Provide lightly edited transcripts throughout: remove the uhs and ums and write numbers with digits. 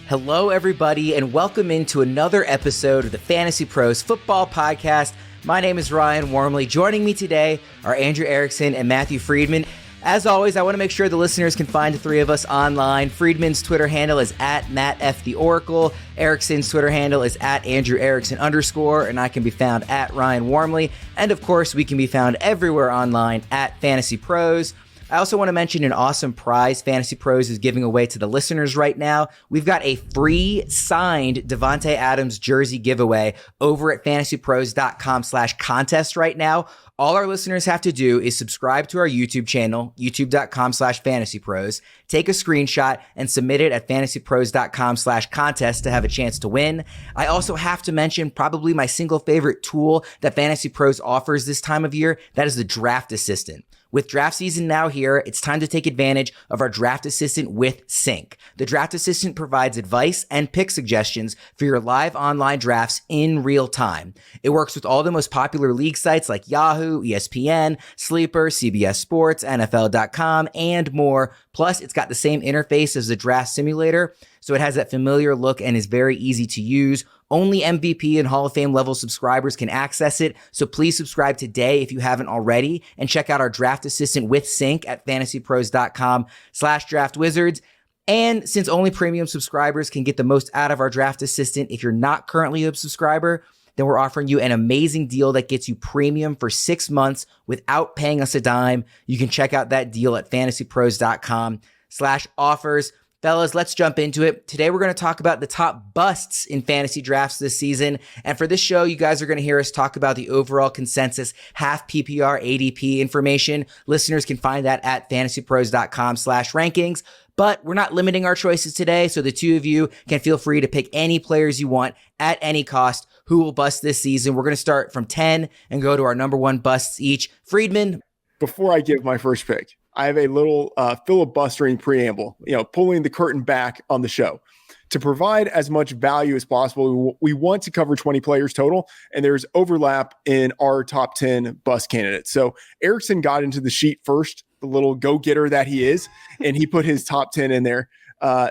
Hello, everybody, and welcome into another episode of the Fantasy Pros Football Podcast. My name is Ryan Wormley. Joining me today are Andrew Erickson and Matthew Friedman. As always, I want to make sure the listeners can find the three of us online. Friedman's Twitter handle is @MattFTheOracle. Erickson's Twitter handle is @AndrewErickson_, and I can be found @Ryan Wormley. And of course, we can be found everywhere online @Fantasy Pros. I also want to mention an awesome prize Fantasy Pros is giving away to the listeners right now. We've got a free signed Davante Adams jersey giveaway over at fantasypros.com/contest right now. All our listeners have to do is subscribe to our YouTube channel, youtube.com/fantasypros, take a screenshot and submit it at fantasypros.com/contest to have a chance to win. I also have to mention probably my single favorite tool that Fantasy Pros offers this time of year. That is the Draft Assistant. With draft season now here, it's time to take advantage of our Draft Assistant with Sync. The Draft Assistant provides advice and pick suggestions for your live online drafts in real time. It works with all the most popular league sites like Yahoo, ESPN, Sleeper, CBS Sports, NFL.com, and more. Plus, it's got the same interface as the Draft Simulator, so it has that familiar look and is very easy to use. Only MVP and Hall of Fame level subscribers can access it, so please subscribe today if you haven't already, and check out our Draft Assistant with Sync at fantasypros.com/draftwizards. And since only premium subscribers can get the most out of our Draft Assistant, if you're not currently a subscriber, then we're offering you an amazing deal that gets you premium for 6 months without paying us a dime. You can check out that deal at fantasypros.com/offers. Fellas, let's jump into it. Today, we're going to talk about the top busts in fantasy drafts this season. And for this show, you guys are going to hear us talk about the overall consensus half PPR ADP information. Listeners can find that at fantasypros.com/rankings. But we're not limiting our choices today, so the two of you can feel free to pick any players you want at any cost who will bust this season. We're going to start from 10 and go to our number one busts each. Friedman. Before I give my first pick, I have a little filibustering preamble, pulling the curtain back on the show. To provide as much value as possible, we want to cover 20 players total, and there's overlap in our top 10 bust candidates. So Erickson got into the sheet first, the little go-getter that he is, and he put his top 10 in there,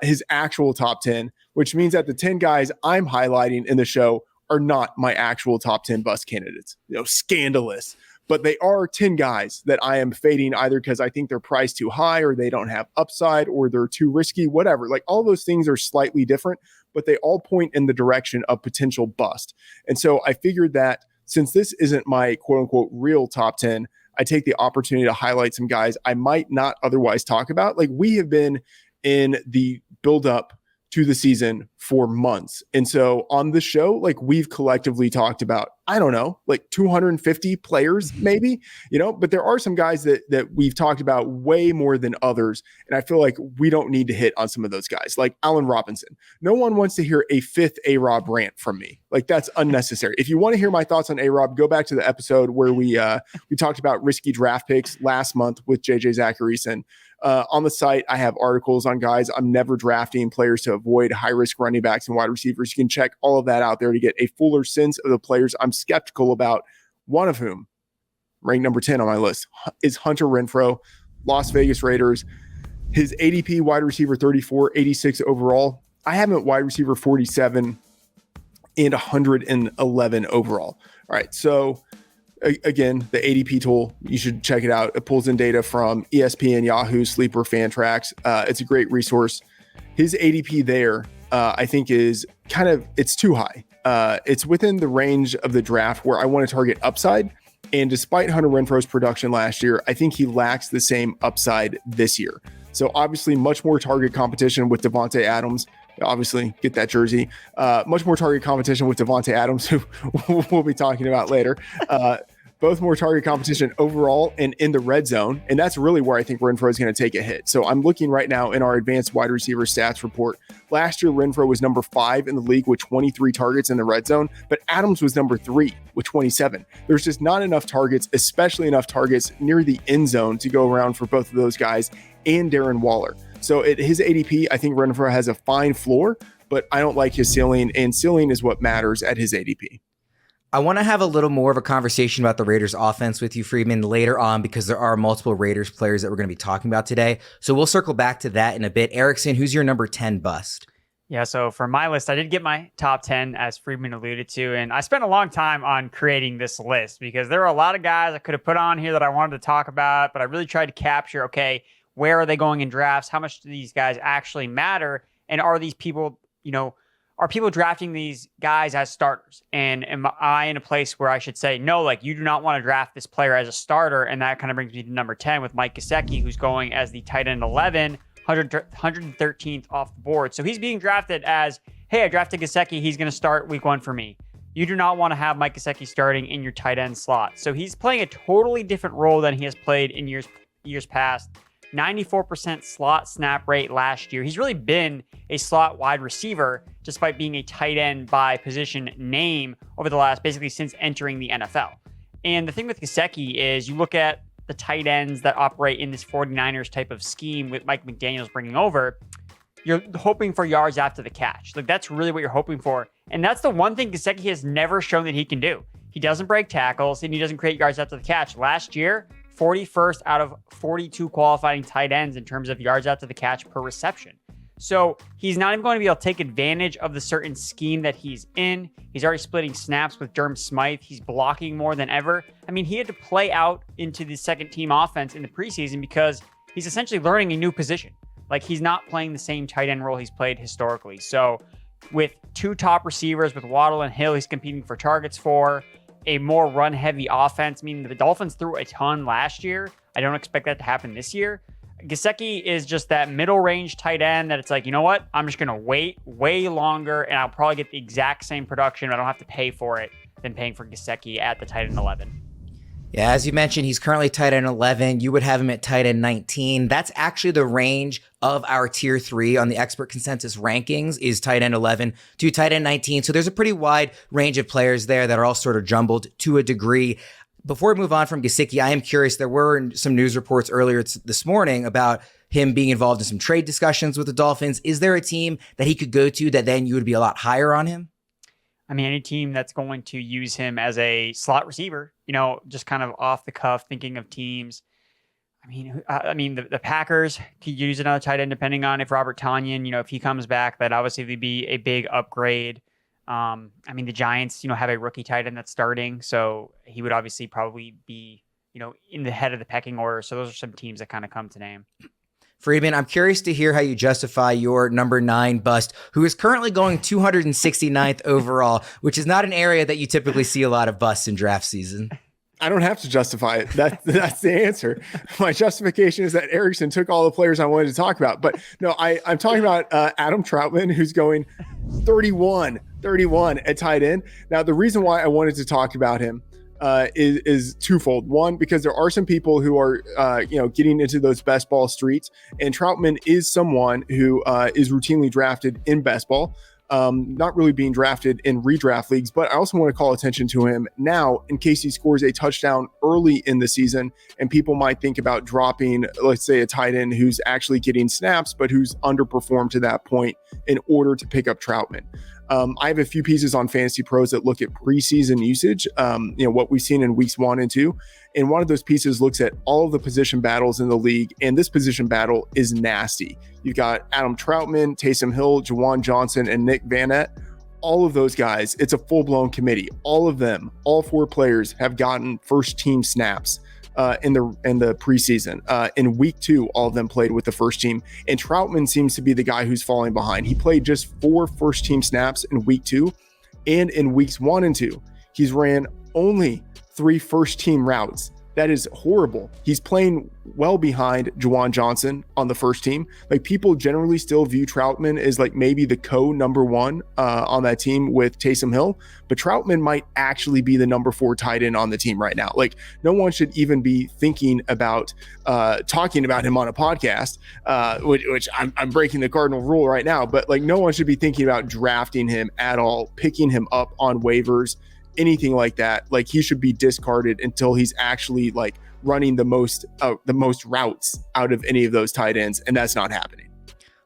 his actual top 10, which means that the 10 guys I'm highlighting in the show are not my actual top 10 bust candidates. Scandalous. But they are 10 guys that I am fading either because I think they're priced too high or they don't have upside or they're too risky, whatever. Like all those things are slightly different, but they all point in the direction of potential bust. And so I figured that since this isn't my quote unquote real top 10, I take the opportunity to highlight some guys I might not otherwise talk about. Like we have been in the build up to the season for months. And so on the show, like we've collectively talked about, I don't know, like 250 players maybe, but there are some guys that we've talked about way more than others. And I feel like we don't need to hit on some of those guys like Allen Robinson. No one wants to hear a fifth A-Rob rant from me. Like that's unnecessary. If you want to hear my thoughts on A-Rob, go back to the episode where we talked about risky draft picks last month with JJ Zacharyson. On the site, I have articles on guys I'm never drafting, players to avoid, high-risk running backs and wide receivers. You can check all of that out there to get a fuller sense of the players I'm skeptical about, one of whom, ranked number 10 on my list, is Hunter Renfrow, Las Vegas Raiders. His ADP, wide receiver 34, 86 overall. I have him at wide receiver 47 and 111 overall. All right, so again, the ADP tool, you should check it out. It pulls in data from ESPN, Yahoo, Sleeper, Fantrax. It's a great resource. His ADP there, I think is it's too high. It's within the range of the draft where I want to target upside. And despite Hunter Renfrow's production last year, I think he lacks the same upside this year. So obviously much more target competition with Davante Adams. Obviously, get that jersey. Much more target competition with Davante Adams, who we'll be talking about later. Both more target competition overall and in the red zone. And that's really where I think Renfrow is going to take a hit. So I'm looking right now in our advanced wide receiver stats report. Last year, Renfrow was number 5 in the league with 23 targets in the red zone, but Adams was number 3 with 27. There's just not enough targets, especially enough targets near the end zone to go around for both of those guys and Darren Waller. So at his ADP, I think Renfrow has a fine floor, but I don't like his ceiling, and ceiling is what matters at his ADP. I want to have a little more of a conversation about the Raiders offense with you, Friedman, later on, because there are multiple Raiders players that we're going to be talking about today. So we'll circle back to that in a bit. Erickson, who's your number 10 bust? Yeah, so for my list, I did get my top 10, as Friedman alluded to, and I spent a long time on creating this list because there are a lot of guys I could have put on here that I wanted to talk about, but I really tried to capture, okay, where are they going in drafts? How much do these guys actually matter? And are these people, are people drafting these guys as starters? And am I in a place where I should say, no, like you do not want to draft this player as a starter? And that kind of brings me to number 10 with Mike Gesicki, who's going as the tight end 11. 113th off the board. So he's being drafted as, hey, I drafted Gesicki. He's going to start week 1 for me. You do not want to have Mike Gesicki starting in your tight end slot. So he's playing a totally different role than he has played in years past. 94% slot snap rate last year. He's really been a slot wide receiver despite being a tight end by position name over the last, basically since entering the NFL. And the thing with Gesicki is you look at the tight ends that operate in this 49ers type of scheme with Mike McDaniels bringing over, you're hoping for yards after the catch. Like that's really what you're hoping for. And that's the one thing Gesicki has never shown that he can do. He doesn't break tackles and he doesn't create yards after the catch. Last year, 41st out of 42 qualifying tight ends in terms of yards after the catch per reception. So he's not even going to be able to take advantage of the certain scheme that he's in. He's already splitting snaps with Durham Smythe. He's blocking more than ever. I mean, he had to play out into the second team offense in the preseason because he's essentially learning a new position. Like he's not playing the same tight end role he's played historically. So with 2 top receivers with Waddle and Hill, he's competing for targets for a more run heavy offense, meaning the Dolphins threw a ton last year. I don't expect that to happen this year. Gesicki is just that middle range tight end that it's like, you know what? I'm just going to wait way longer and I'll probably get the exact same production. I don't have to pay for it than paying for Gesicki at the tight end 11. Yeah, as you mentioned, he's currently tight end 11. You would have him at tight end 19. That's actually the range of our tier 3 on the expert consensus rankings is tight end 11 to tight end 19. So there's a pretty wide range of players there that are all sort of jumbled to a degree. Before we move on from Gesicki, I am curious, there were some news reports earlier this morning about him being involved in some trade discussions with the Dolphins. Is there a team that he could go to that then you would be a lot higher on him? I mean, any team that's going to use him as a slot receiver, just kind of off the cuff, thinking of teams. I mean, the Packers could use another tight end depending on if Robert Tonyan, if he comes back, that obviously would be a big upgrade. The Giants, have a rookie tight end that's starting, so he would obviously probably be, in the head of the pecking order. So those are some teams that kind of come to name. Friedman, I'm curious to hear how you justify your number 9 bust, who is currently going 269th overall, which is not an area that you typically see a lot of busts in draft season. I don't have to justify it. That's the answer. My justification is that Erickson took all the players I wanted to talk about. But no, I'm talking about Adam Trautman, who's going 31 at tight end. Now, the reason why I wanted to talk about him is twofold. One, because there are some people who are, getting into those best ball streets, and Trautman is someone who is routinely drafted in best ball. Not really being drafted in redraft leagues, but I also want to call attention to him now in case he scores a touchdown early in the season and people might think about dropping, let's say, a tight end who's actually getting snaps, but who's underperformed to that point in order to pick up Trautman. I have a few pieces on FantasyPros that look at preseason usage, what we've seen in weeks 1 and 2. And one of those pieces looks at all of the position battles in the league. And this position battle is nasty. You've got Adam Trautman, Taysom Hill, Juwan Johnson, and Nick Vannett. All of those guys, it's a full-blown committee. All of them, all 4 players have gotten first team snaps in the preseason. In week 2, all of them played with the first team. And Trautman seems to be the guy who's falling behind. He played just 4 first team snaps in week 2. And in weeks 1 and 2, he's ran only 3 first team routes. That is horrible. He's playing well behind Juwan Johnson on the first team. Like, people generally still view Trautman as like maybe the number 1 on that team with Taysom Hill, but Trautman might actually be the number 4 tight end on the team right now. Like, no one should even be thinking about talking about him on a podcast, which I'm breaking the cardinal rule right now, but like, no one should be thinking about drafting him at all, picking him up on waivers, anything like that. Like, he should be discarded until he's actually like running the most routes out of any of those tight ends, and that's not happening.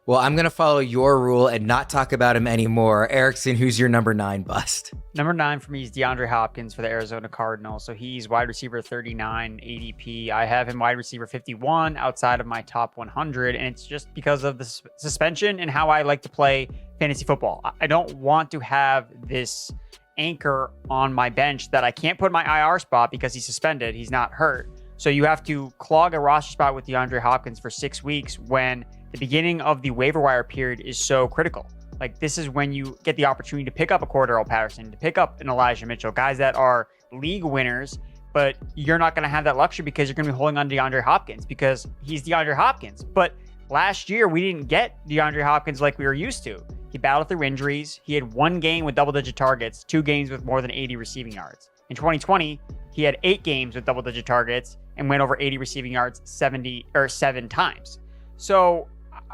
Well, I'm going to follow your rule and not talk about him anymore. Erickson, who's your number 9 bust? Number 9 for me is DeAndre Hopkins for the Arizona Cardinals. So he's wide receiver 39 ADP. I have him wide receiver 51 outside of my top 100. And it's just because of the suspension and how I like to play fantasy football. I don't want to have this anchor on my bench that I can't put in my IR spot because he's suspended. He's not hurt. So you have to clog a roster spot with DeAndre Hopkins for 6 weeks when the beginning of the waiver wire period is so critical. Like, this is when you get the opportunity to pick up a Cordero Patterson, to pick up an Elijah Mitchell, guys that are league winners, but you're not going to have that luxury because you're going to be holding on to DeAndre Hopkins because he's DeAndre Hopkins. But last year, we didn't get DeAndre Hopkins like we were used to. He battled through injuries. He had 1 game with double-digit targets, 2 games with more than 80 receiving yards. In 2020, he had 8 games with double-digit targets and went over 80 receiving yards 7 times. So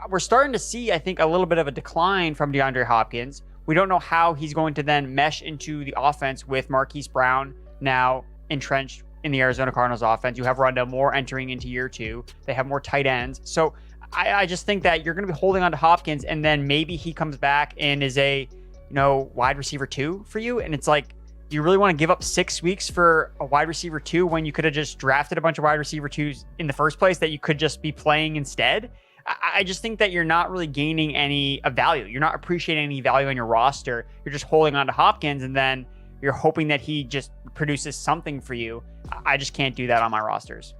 we're starting to see, I think, a little bit of a decline from DeAndre Hopkins. We don't know how he's going to then mesh into the offense with Marquise Brown now entrenched in the Arizona Cardinals offense. You have Rondale Moore entering into year 2. They have more tight ends. So I just think that you're going to be holding on to Hopkins, and then maybe he comes back and is a, wide receiver 2 for you. And it's like, do you really want to give up 6 weeks for a wide receiver 2 when you could have just drafted a bunch of wide receiver 2s in the first place that you could just be playing instead? I just think that you're not really gaining any value. You're not appreciating any value on your roster. You're just holding on to Hopkins, and then you're hoping that he just produces something for you. I just can't do that on my rosters.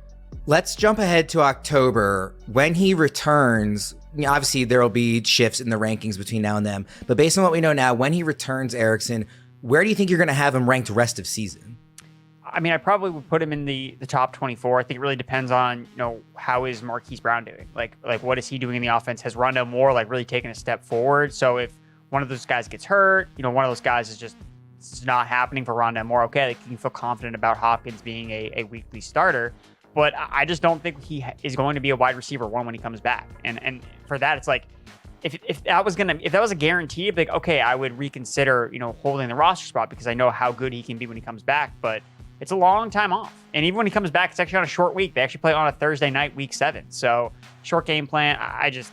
Let's jump ahead to October. When he returns, obviously there will be shifts in the rankings between now and then, but based on what we know now, when he returns, Erickson, where do you think you're going to have him ranked rest of season? I mean, I probably would put him in the top 24. I think it really depends on, how is Marquise Brown doing? Like what is he doing in the offense? Has Rondale Moore really taken a step forward? So if one of those guys gets hurt, one of those guys is just, it's not happening for Rondale Moore. Okay, you can feel confident about Hopkins being a weekly starter, but I just don't think he is going to be a wide receiver 1 when he comes back. And for that, it's like, if that was a guarantee, like, okay, I would reconsider, holding the roster spot because I know how good he can be when he comes back, but it's a long time off. And even when he comes back, it's actually on a short week. They actually play on a Thursday night, week 7. So short game plan. I just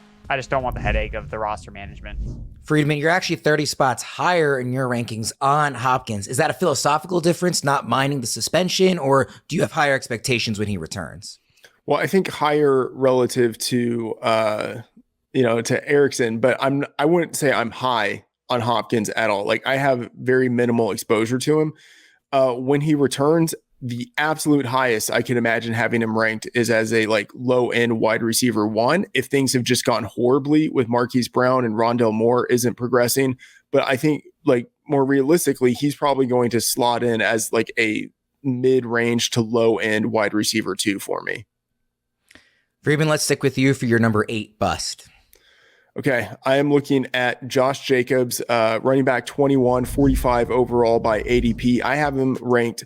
don't want the headache of the roster management. Friedman, you're actually 30 spots higher in your rankings on Hopkins. Is that a philosophical difference, not minding the suspension, or do you have higher expectations when he returns? Well, I think higher relative to, to Erickson, but I wouldn't say I'm high on Hopkins at all. Like, I have very minimal exposure to him. When he returns, the absolute highest I can imagine having him ranked is as a low end wide receiver 1. If things have just gone horribly with Marquise Brown and Rondale Moore isn't progressing, but I think more realistically, he's probably going to slot in as a mid range to low end wide receiver 2 for me. Friedman, let's stick with you for your number 8 bust. Okay, I am looking at Josh Jacobs, running back 21, 45 overall by ADP. I have him ranked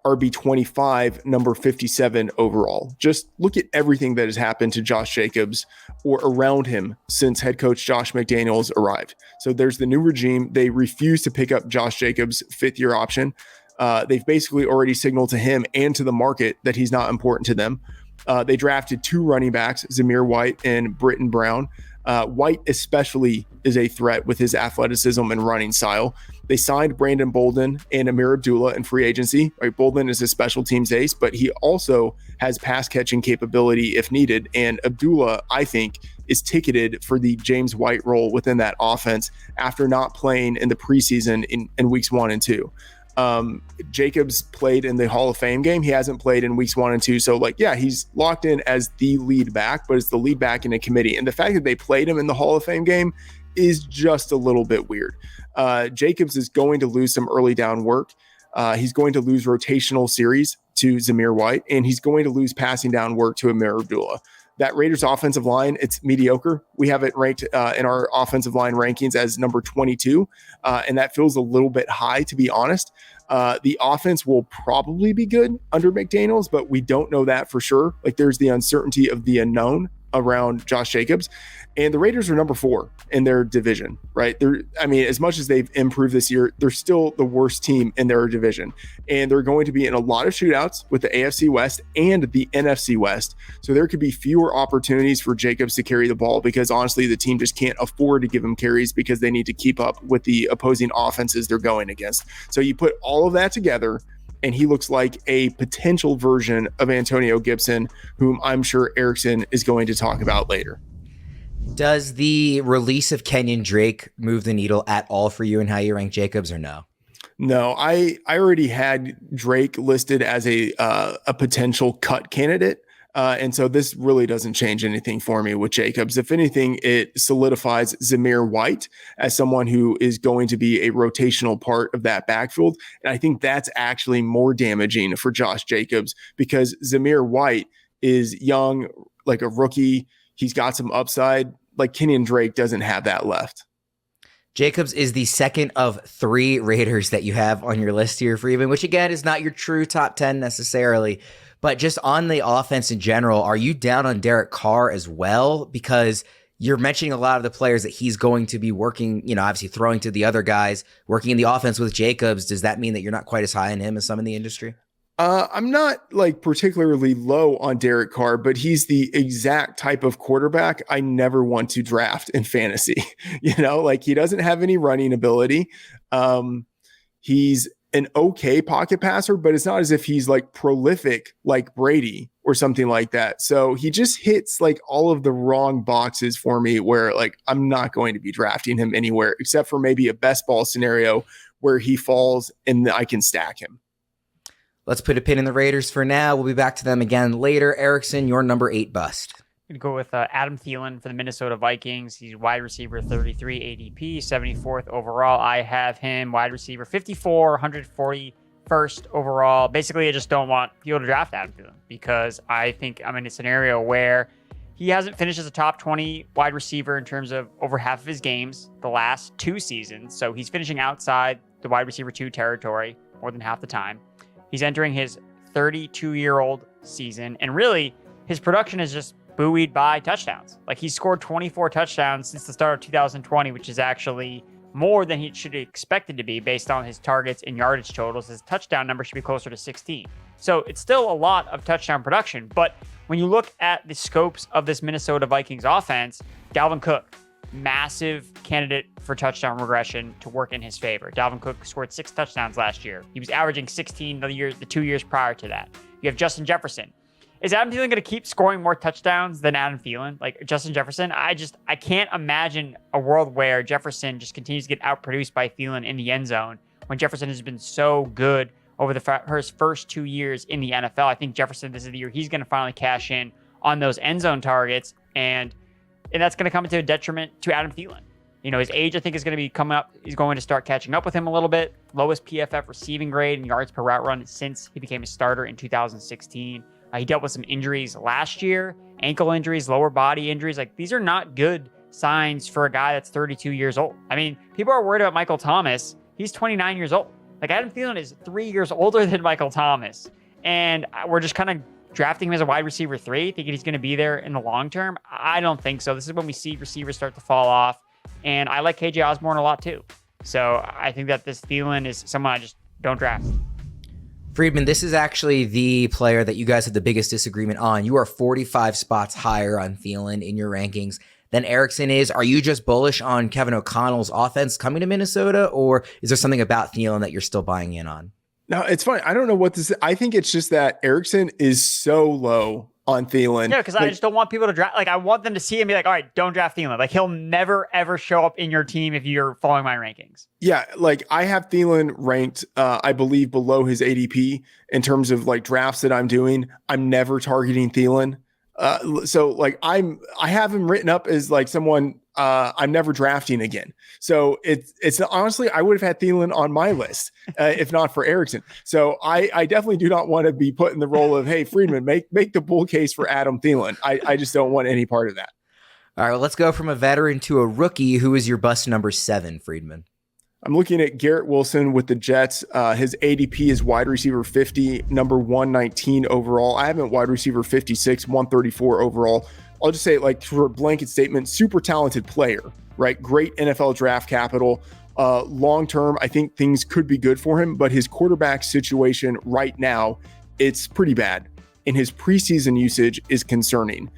RB 25, number 57 overall. Just look at everything that has happened to Josh Jacobs or around him since head coach Josh McDaniels arrived. So there's the new regime. They refuse to pick up Josh Jacobs' 5th-year option. They've basically already signaled to him and to the market that he's not important to them. They drafted 2 running backs, Zamir White and Britton Brown. White especially is a threat with his athleticism and running style. They signed Brandon Bolden and Amir Abdullah in free agency. Right, Bolden is a special teams ace, but he also has pass catching capability if needed. And Abdullah, I think, is ticketed for the James White role within that offense after not playing in the preseason in weeks 1 and 2. Jacobs played in the Hall of Fame game. He hasn't played in weeks 1 and 2. So he's locked in as the lead back, but it's the lead back in a committee. And the fact that they played him in the Hall of Fame game is just a little bit weird. Jacobs is going to lose some early down work. He's going to lose rotational series to Zamir White, and he's going to lose passing down work to Amir Abdullah. That Raiders offensive line, it's mediocre. We have it ranked in our offensive line rankings as number 22, and that feels a little bit high, to be honest. The offense will probably be good under McDaniels, but we don't know that for sure. There's the uncertainty of the unknown around Josh Jacobs. And the Raiders are number 4 in their division, right? As much as they've improved this year, they're still the worst team in their division. And they're going to be in a lot of shootouts with the AFC West and the NFC West. So there could be fewer opportunities for Jacobs to carry the ball because honestly, the team just can't afford to give him carries because they need to keep up with the opposing offenses they're going against. So you put all of that together, and he looks like a potential version of Antonio Gibson, whom I'm sure Erickson is going to talk about later. Does the release of Kenyon Drake move the needle at all for you and how you rank Jacobs, or no? No, I already had Drake listed as a potential cut candidate. And so this really doesn't change anything for me with Jacobs. If anything, it solidifies Zamir White as someone who is going to be a rotational part of that backfield. And I think that's actually more damaging for Josh Jacobs because Zamir White is young, like a rookie. He's got some upside. Like Kenyon Drake doesn't have that left. Jacobs is the second of 3 Raiders that you have on your list here, Freeman, which again is not your true top 10 necessarily. But just on the offense in general, are you down on Derek Carr as well? Because you're mentioning a lot of the players that he's going to be working, obviously throwing to the other guys, working in the offense with Jacobs. Does that mean that you're not quite as high on him as some in the industry? I'm not like particularly low on Derek Carr, but he's the exact type of quarterback I never want to draft in fantasy. Like he doesn't have any running ability. He's an okay pocket passer, but it's not as if he's like prolific like Brady or something like that. So he just hits like all of the wrong boxes for me where like I'm not going to be drafting him anywhere except for maybe a best ball scenario where he falls and I can stack him. Let's put a pin in the Raiders for now. We'll be back to them again later. Erickson, your number 8 bust. I'm going to go with Adam Thielen for the Minnesota Vikings. He's wide receiver 33 ADP, 74th overall. I have him wide receiver 54, 141st overall. Basically, I just don't want people to draft Adam Thielen because I think I'm in a scenario where he hasn't finished as a top 20 wide receiver in terms of over half of his games the last 2 seasons. So he's finishing outside the wide receiver 2 territory more than half the time. He's entering his 32-year-old season, and really, his production is just buoyed by touchdowns. Like, he's scored 24 touchdowns since the start of 2020, which is actually more than he should be expected to be based on his targets and yardage totals. His touchdown number should be closer to 16. So it's still a lot of touchdown production, but when you look at the scopes of this Minnesota Vikings offense, Dalvin Cook, massive candidate for touchdown regression to work in his favor. Dalvin Cook scored 6 touchdowns last year. He was averaging 16 the 2 years prior to that. You have Justin Jefferson. Is Adam Thielen going to keep scoring more touchdowns than Adam Thielen? Like Justin Jefferson? I can't imagine a world where Jefferson just continues to get outproduced by Thielen in the end zone when Jefferson has been so good over his first 2 years in the NFL. I think Jefferson, this is the year he's going to finally cash in on those end zone targets, and that's going to come into a detriment to Adam Thielen. His age, I think, is going to be coming up. He's going to start catching up with him a little bit. Lowest PFF receiving grade and yards per route run since he became a starter in 2016. He dealt with some injuries last year, ankle injuries, lower body injuries. Like, these are not good signs for a guy that's 32 years old. I mean, people are worried about Michael Thomas. He's 29 years old. Like, Adam Thielen is 3 years older than Michael Thomas. And we're just kind of drafting him as a wide receiver 3, thinking he's going to be there in the long term. I don't think so. This is when we see receivers start to fall off. And I like KJ Osborne a lot too. So I think that this Thielen is someone I just don't draft. Friedman, this is actually the player that you guys had the biggest disagreement on. You are 45 spots higher on Thielen in your rankings than Erickson is. Are you just bullish on Kevin O'Connell's offense coming to Minnesota, or is there something about Thielen that you're still buying in on? No, it's funny. I don't know what this is. I think it's just that Erickson is so low on Thielen. Yeah, because I just don't want people to draft. Like, I want them to see him and be like, all right, don't draft Thielen. Like, he'll never, ever show up in your team if you're following my rankings. Yeah, like, I have Thielen ranked, I believe, below his ADP in terms of, like, drafts that I'm doing. I'm never targeting Thielen. So, like, I have him written up as, like, someone I'm never drafting again. So it's honestly, I would have had Thielen on my list if not for Erickson. So I definitely do not want to be put in the role of, hey, Friedman, make the bull case for Adam Thielen. I just don't want any part of that. All right, well, let's go from a veteran to a rookie. Who is your bust number 7, Friedman? I'm looking at Garrett Wilson with the Jets. His ADP is wide receiver 50, number 119 overall. I have him at wide receiver 56, 134 overall. I'll just say, like, for a blanket statement, super talented player, right? Great NFL draft capital. Long term, I think things could be good for him, but his quarterback situation right now, it's pretty bad. And his preseason usage is concerning.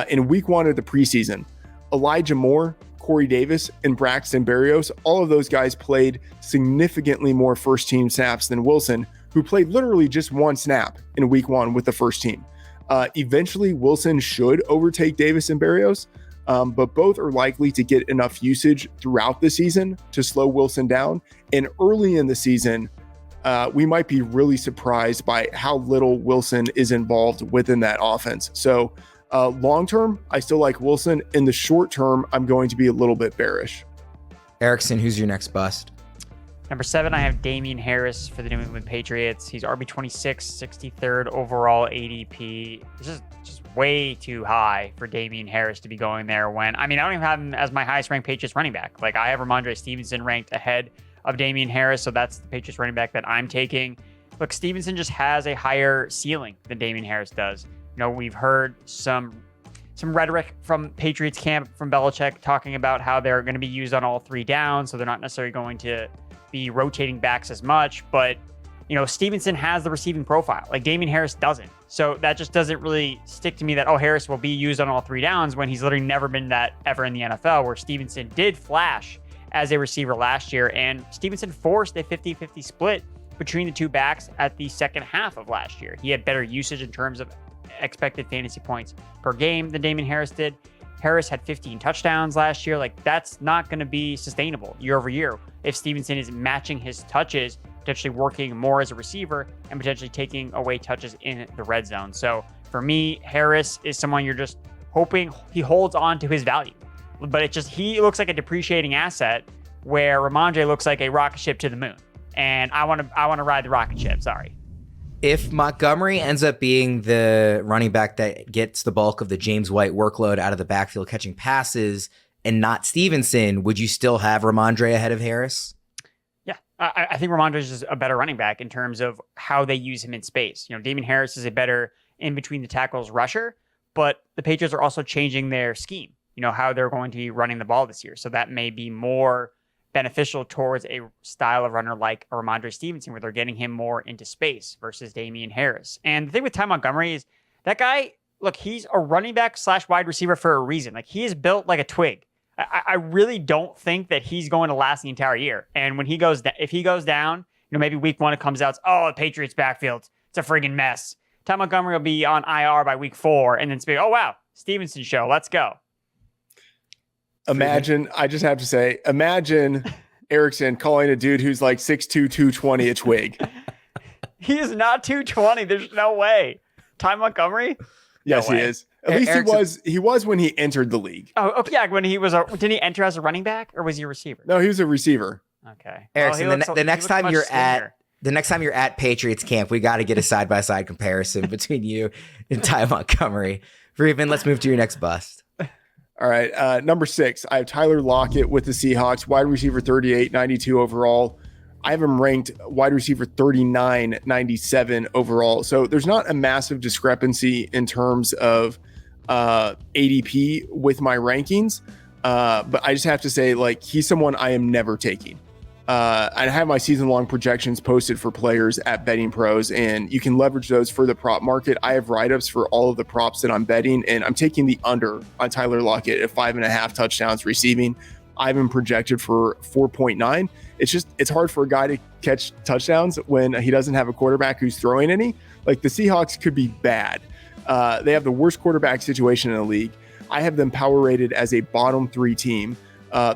In week 1 of the preseason, Elijah Moore, Corey Davis, and Braxton Berrios, all of those guys played significantly more first-team snaps than Wilson, who played literally just 1 snap in week 1 with the first team. Eventually, Wilson should overtake Davis and Berrios, but both are likely to get enough usage throughout the season to slow Wilson down. And early in the season, we might be really surprised by how little Wilson is involved within that offense. So long term, I still like Wilson. In the short term, I'm going to be a little bit bearish. Erickson, who's your next bust? Number 7, I have Damien Harris for the New England Patriots. He's RB26, 63rd overall ADP. It's just way too high for Damien Harris to be going there when, I don't even have him as my highest ranked Patriots running back. Like, I have Ramondre Stevenson ranked ahead of Damien Harris, so that's the Patriots running back that I'm taking. Look, Stevenson just has a higher ceiling than Damien Harris does. We've heard some rhetoric from Patriots camp, from Belichick, talking about how they're going to be used on all 3 downs, so they're not necessarily going to be rotating backs as much, but Stevenson has the receiving profile, like Damien Harris doesn't. So that just doesn't really stick to me that, Harris will be used on all 3 downs when he's literally never been that ever in the NFL, where Stevenson did flash as a receiver last year, and Stevenson forced a 50-50 split between the 2 backs at the second half of last year. He had better usage in terms of expected fantasy points per game than Damien Harris did. Harris had 15 touchdowns last year. Like, that's not going to be sustainable year over year if Stevenson is matching his touches, potentially working more as a receiver and potentially taking away touches in the red zone. So for me, Harris is someone you're just hoping he holds on to his value, but he looks like a depreciating asset, where Ramondre looks like a rocket ship to the moon. And I want to ride the rocket ship. Sorry. If Montgomery ends up being the running back that gets the bulk of the James White workload out of the backfield catching passes and not Stevenson, would you still have Ramondre ahead of Harris? Yeah, I think Ramondre is just a better running back in terms of how they use him in space. Damien Harris is a better in between the tackles rusher, but the Patriots are also changing their scheme, how they're going to be running the ball this year. So that may be more beneficial towards a style of runner like Ramondre Stevenson, where they're getting him more into space versus Damien Harris. And the thing with Ty Montgomery is that guy, look, he's a running back / wide receiver for a reason. Like, he is built like a twig. I really don't think that he's going to last the entire year. And when if he goes down, maybe week 1 it comes out, the Patriots backfield, it's a friggin' mess. Ty Montgomery will be on IR by week 4 and then speak, oh wow, Stevenson show, let's go. Imagine Erickson calling a dude who's like 6'2", 220 a twig. He is not 220. There's no way. Ty Montgomery? Yes, he is. At least Erickson, he was when he entered the league. Oh, okay. Yeah, when he was didn't he enter as a running back, or was he a receiver? No, he was a receiver. Okay. Erickson, the next time you're at Patriots camp, we got to get a side-by-side comparison between you and Ty Montgomery. Ruben, let's move to your next bust. All right, number 6, I have Tyler Lockett with the Seahawks, wide receiver 38, 92 overall. I have him ranked wide receiver 39, 97 overall. So there's not a massive discrepancy in terms of ADP with my rankings, but I just have to say, like, he's someone I am never taking. I have my season-long projections posted for players at Betting Pros, and you can leverage those for the prop market. I have write-ups for all of the props that I'm betting, and I'm taking the under on Tyler Lockett at 5.5 touchdowns receiving. I have him projected for 4.9. It's hard for a guy to catch touchdowns when he doesn't have a quarterback who's throwing any. Like, the Seahawks could be bad. They have the worst quarterback situation in the league. I have them power rated as a bottom 3 team.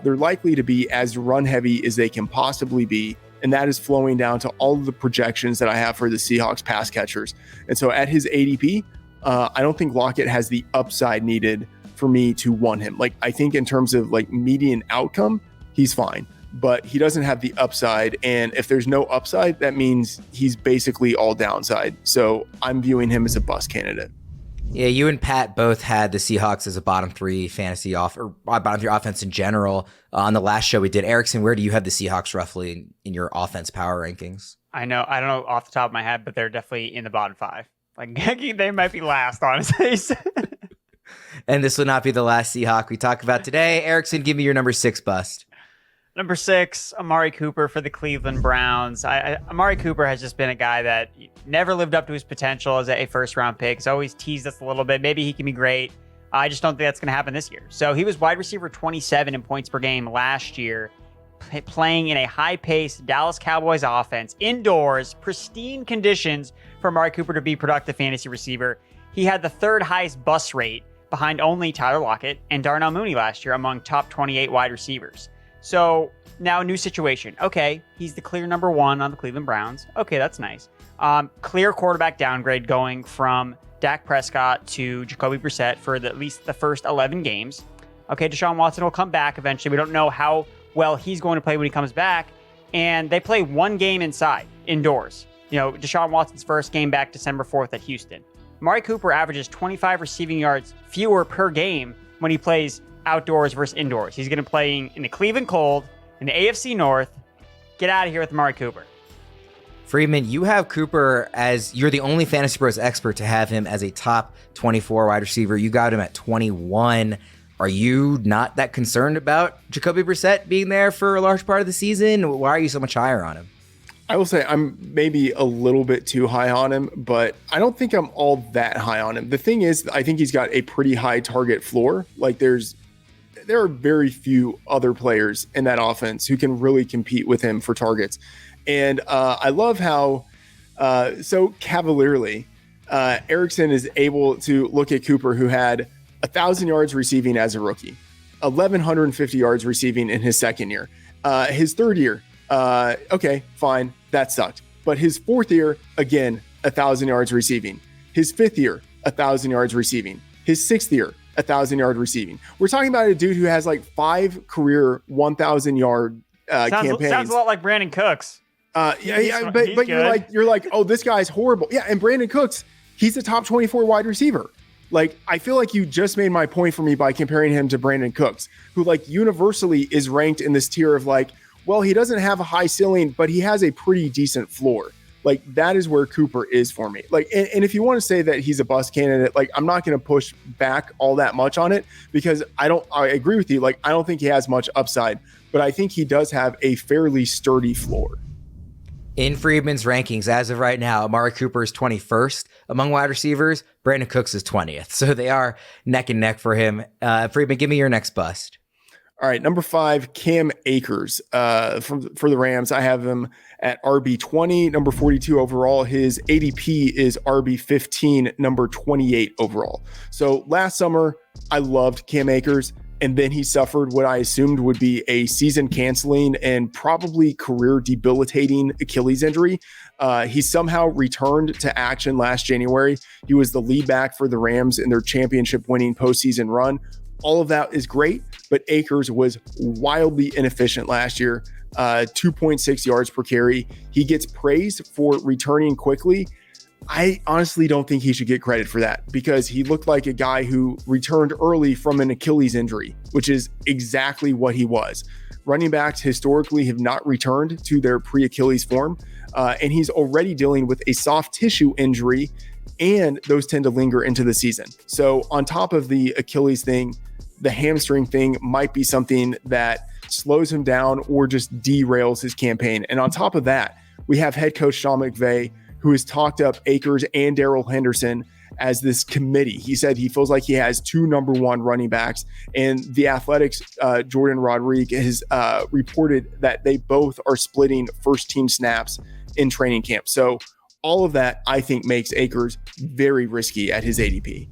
They're likely to be as run heavy as they can possibly be. And that is flowing down to all of the projections that I have for the Seahawks pass catchers. And so at his ADP, I don't think Lockett has the upside needed for me to want him. Like, I think in terms of like median outcome, he's fine, but he doesn't have the upside. And if there's no upside, that means he's basically all downside. So I'm viewing him as a bust candidate. Yeah, you and Pat both had the Seahawks as a bottom 3 fantasy bottom 3 offense in general. On the last show we did, Erickson, where do you have the Seahawks roughly in your offense power rankings? I don't know off the top of my head, but they're definitely in the bottom 5. Like, they might be last, honestly. And this will not be the last Seahawk we talk about today. Erickson, give me your number 6 bust. Number 6, Amari Cooper for the Cleveland Browns. Amari Cooper has just been a guy that never lived up to his potential as a first-round pick. He's always teased us a little bit. Maybe he can be great. I just don't think that's going to happen this year. So he was wide receiver 27 in points per game last year, playing in a high-paced Dallas Cowboys offense, indoors, pristine conditions for Amari Cooper to be productive fantasy receiver. He had the 3rd highest bust rate behind only Tyler Lockett and Darnell Mooney last year among top 28 wide receivers. So now new situation. Okay, he's the clear number 1 on the Cleveland Browns. Okay, that's nice. Clear quarterback downgrade going from Dak Prescott to Jacoby Brissett for at least the first 11 games. Okay, Deshaun Watson will come back eventually. We don't know how well he's going to play when he comes back. And they play 1 game indoors. Deshaun Watson's first game back December 4th at Houston. Amari Cooper averages 25 receiving yards fewer per game when he plays outdoors versus indoors. He's going to play in the Cleveland cold, in the AFC North. Get out of here with Amari Cooper. Friedman, you have Cooper as you're the only Fantasy Pros expert to have him as a top 24 wide receiver. You got him at 21. Are you not that concerned about Jacoby Brissett being there for a large part of the season? Why are you so much higher on him? I will say I'm maybe a little bit too high on him, but I don't think I'm all that high on him. The thing is, I think he's got a pretty high target floor. Like there are very few other players in that offense who can really compete with him for targets. And I love how so cavalierly Erickson is able to look at Cooper, who had 1,000 yards receiving as a rookie, 1,150 yards receiving in his second year. His third year, okay, fine, that sucked. But his fourth year, again, 1,000 yards receiving. His fifth year, 1,000 yards receiving. His sixth year, 1,000-yard receiving. We're talking about a dude who has like 5 career 1,000-yard campaigns. Sounds a lot like Brandon Cooks. But you're like, oh, this guy's horrible. Yeah, and Brandon Cooks, he's a top 24 wide receiver. Like, I feel like you just made my point for me by comparing him to Brandon Cooks, who like universally is ranked in this tier of like, well, he doesn't have a high ceiling, but he has a pretty decent floor. Like, that is where Cooper is for me. Like, and if you want to say that he's a bust candidate, like, I'm not going to push back all that much on it, because I agree with you. Like, I don't think he has much upside, but I think he does have a fairly sturdy floor. In Friedman's rankings, as of right now, Amari Cooper is 21st among wide receivers. Brandon Cooks is 20th. So they are neck and neck for him. Friedman, give me your next bust. All right, number 5, Cam Akers for the Rams. I have him at RB20, number 42 overall. His ADP is RB15, number 28 overall. So last summer, I loved Cam Akers, and then he suffered what I assumed would be a season-canceling and probably career-debilitating Achilles injury. He somehow returned to action last January. He was the lead back for the Rams in their championship-winning postseason run. All of that is great, but Akers was wildly inefficient last year, 2.6 yards per carry. He gets praised for returning quickly. I honestly don't think he should get credit for that, because he looked like a guy who returned early from an Achilles injury, which is exactly what he was. Running backs historically have not returned to their pre-Achilles form, and he's already dealing with a soft tissue injury, and those tend to linger into the season. So on top of the Achilles thing, the hamstring thing might be something that slows him down or just derails his campaign. And on top of that, we have head coach Sean McVay, who has talked up Akers and Darrell Henderson as this committee. He said he feels like he has 2 number 1 running backs, and the Athletics' Jordan Rodriguez has reported that they both are splitting first team snaps in training camp. So all of that, I think, makes Akers very risky at his ADP.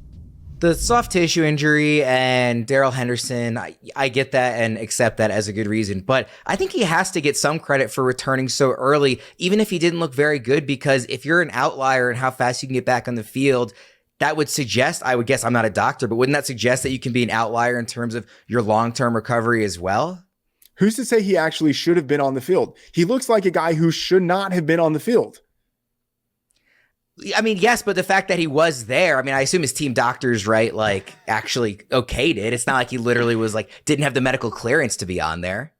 The soft tissue injury and Darrell Henderson, I get that and accept that as a good reason, but I think he has to get some credit for returning so early, even if he didn't look very good, because if you're an outlier in how fast you can get back on the field, that would suggest, I would guess, I'm not a doctor, but wouldn't that suggest that you can be an outlier in terms of your long-term recovery as well? Who's to say he actually should have been on the field? He looks like a guy who should not have been on the field. I mean, yes, but the fact that he was there, I mean, I assume his team doctors, right, actually okayed it. It's not like he literally was didn't have the medical clearance to be on there.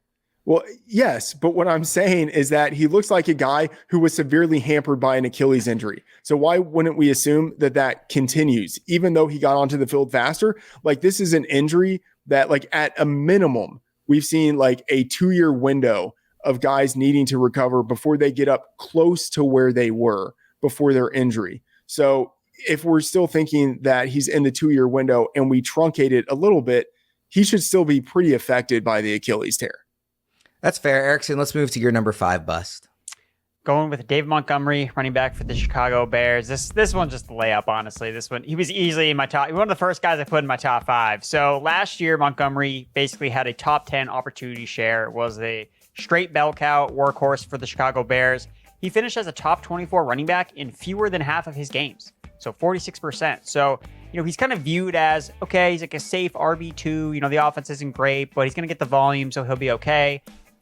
Well, yes, but what I'm saying is that he looks like a guy who was severely hampered by an Achilles injury. So why wouldn't we assume that that continues, even though he got onto the field faster? Like, this is an injury that, like, at a minimum, we've seen like a 2-year window of guys needing to recover before they get up close to where they were before their injury. So if we're still thinking that he's in the 2-year window and we truncate it a little bit, he should still be pretty affected by the Achilles tear. That's fair. Erickson, let's move to your number 5 bust. Going with David Montgomery, running back for the Chicago Bears. This one's just a layup, honestly. This one, he was easily in my top, one of the first guys I put in my top 5. So last year, Montgomery basically had a top 10 opportunity share, was a straight bell cow workhorse for the Chicago Bears. He finished as a top 24 running back in fewer than half of his games. So 46%. So, he's kind of viewed as, okay, he's like a safe RB2. The offense isn't great, but he's going to get the volume, so he'll be okay.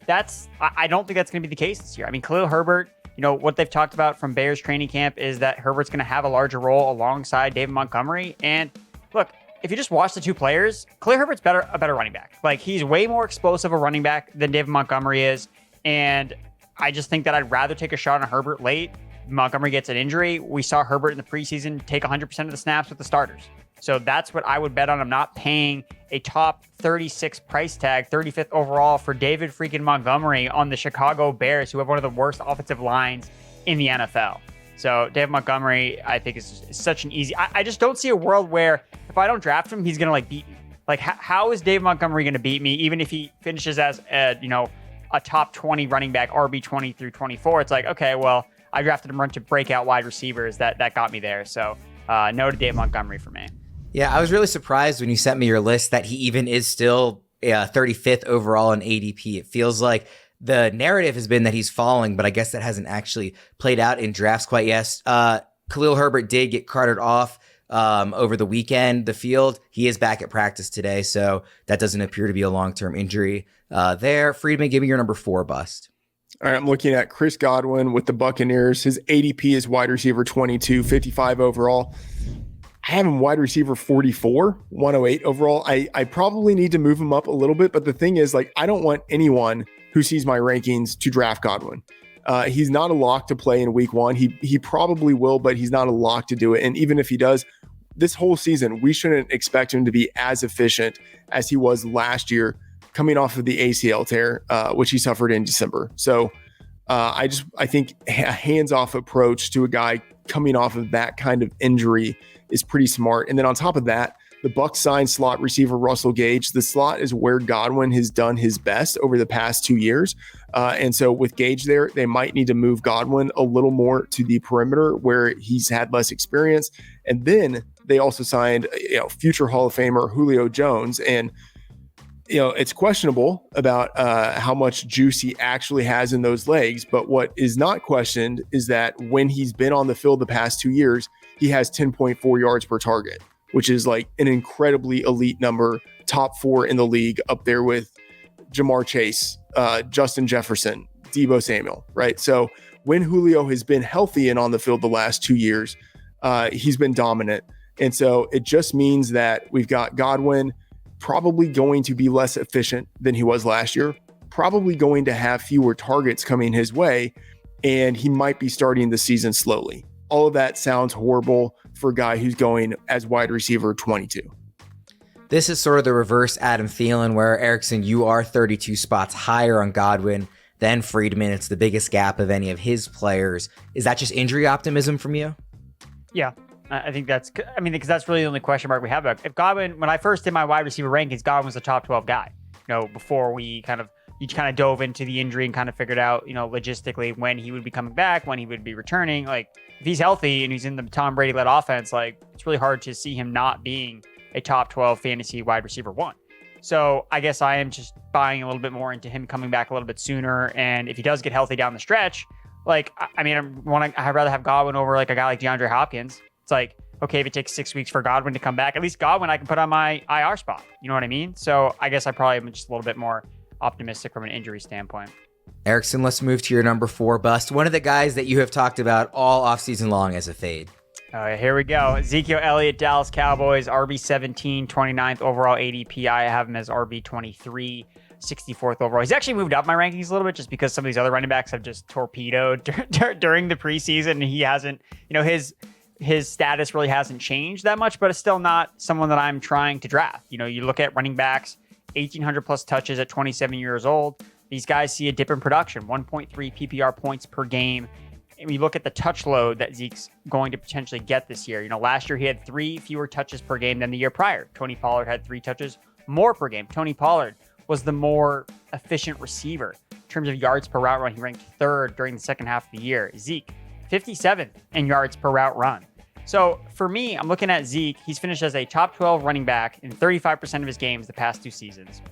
I don't think that's going to be the case this year. I mean, Khalil Herbert, what they've talked about from Bears training camp is that Herbert's going to have a larger role alongside David Montgomery. And look, if you just watch the two players, Khalil Herbert's a better running back. Like, he's way more explosive a running back than David Montgomery is. And I just think that I'd rather take a shot on Herbert late. Montgomery gets an injury. We saw Herbert in the preseason take 100% of the snaps with the starters. So that's what I would bet on. I'm not paying a top 36 price tag, 35th overall for David freaking Montgomery on the Chicago Bears, who have one of the worst offensive lines in the NFL. So David Montgomery, I think, is such an easy. I just don't see a world where if I don't draft him, he's going to beat me. Like, how is David Montgomery going to beat me, even if he finishes as a top 20 running back, RB 20 through 24? It's like, okay, well, I drafted him to breakout wide receivers. That got me there. So no to David Montgomery for me. Yeah, I was really surprised when you sent me your list that he even is still 35th overall in ADP. It feels like the narrative has been that he's falling, but I guess that hasn't actually played out in drafts quite yet. Khalil Herbert did get carted off over the weekend, the field. He is back at practice today, so that doesn't appear to be a long-term injury there. Friedman, give me your number 4 bust. All right, I'm looking at Chris Godwin with the Buccaneers. His ADP is wide receiver 22, 55 overall. I have him wide receiver 44, 108 overall. I probably need to move him up a little bit, but the thing is, I don't want anyone who sees my rankings to draft Godwin. He's not a lock to play in week 1. He probably will, but he's not a lock to do it. And even if he does, this whole season, we shouldn't expect him to be as efficient as he was last year, coming off of the ACL tear, which he suffered in December. So I think a hands-off approach to a guy coming off of that kind of injury is pretty smart. And then on top of that, the Bucs signed slot receiver Russell Gage. The slot is where Godwin has done his best over the past 2 years. And so with Gage there, they might need to move Godwin a little more to the perimeter where he's had less experience. And then they also signed future Hall of Famer Julio Jones. And it's questionable about how much juice he actually has in those legs. But what is not questioned is that when he's been on the field the past 2 years, he has 10.4 yards per target, which is like an incredibly elite number, top 4 in the league, up there with Jamar Chase, Justin Jefferson, Deebo Samuel, right? So when Julio has been healthy and on the field the last 2 years, he's been dominant. And so it just means that we've got Godwin probably going to be less efficient than he was last year, probably going to have fewer targets coming his way, and he might be starting the season slowly. All of that sounds horrible for a guy who's going as wide receiver 22. This is sort of the reverse Adam Thielen, where Erickson, you are 32 spots higher on Godwin than Friedman. It's the biggest gap of any of his players. Is that just injury optimism from you? Yeah. I think because that's really the only question mark we have about. If Godwin, when I first did my wide receiver rankings, Godwin was the top 12 guy. Before we kind of dove into the injury and kind of figured out, logistically when he would be coming back, when he would be returning. Like, if he's healthy and he's in the Tom Brady-led offense, it's really hard to see him not being a top 12 fantasy wide receiver 1. So I guess I am just buying a little bit more into him coming back a little bit sooner. And if he does get healthy down the stretch, I'd rather have Godwin over a guy like DeAndre Hopkins. It's like, okay, if it takes 6 weeks for Godwin to come back, at least Godwin I can put on my IR spot. You know what I mean? So I guess I probably am just a little bit more optimistic from an injury standpoint. Erickson, let's move to your number 4 bust. One of the guys that you have talked about all offseason long as a fade. Here we go. Ezekiel Elliott, Dallas Cowboys, RB 17, 29th overall ADP. I have him as RB 23. 64th overall. He's actually moved up my rankings a little bit just because some of these other running backs have just torpedoed during the preseason. And he hasn't, his status really hasn't changed that much, but it's still not someone that I'm trying to draft. You look at running backs, 1,800 plus touches at 27 years old. These guys see a dip in production, 1.3 PPR points per game. And we look at the touch load that Zeke's going to potentially get this year. Last year he had 3 fewer touches per game than the year prior. Tony Pollard had 3 touches more per game. Tony Pollard was the more efficient receiver. In terms of yards per route run, he ranked 3rd during the second half of the year. Zeke, 57th in yards per route run. So for me, I'm looking at Zeke. He's finished as a top 12 running back in 35% of his games the past 2 seasons.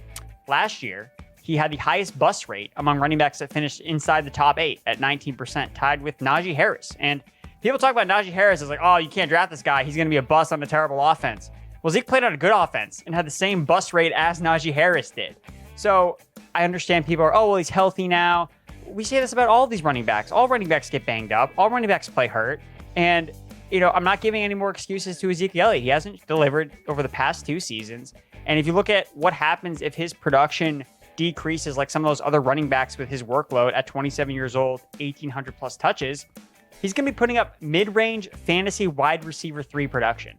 Last year, he had the highest bust rate among running backs that finished inside the top 8 at 19%, tied with Najee Harris. And people talk about Najee Harris as like, oh, you can't draft this guy. He's going to be a bust on a terrible offense. Well, Zeke played on a good offense and had the same bust rate as Najee Harris did. So I understand people are, oh, well, he's healthy now. We say this about all of these running backs. All running backs get banged up. All running backs play hurt. And, I'm not giving any more excuses to Ezekiel Elliott. He hasn't delivered over the past 2 seasons. And if you look at what happens if his production decreases like some of those other running backs with his workload at 27 years old, 1,800 plus touches, he's going to be putting up mid-range fantasy wide receiver 3 production.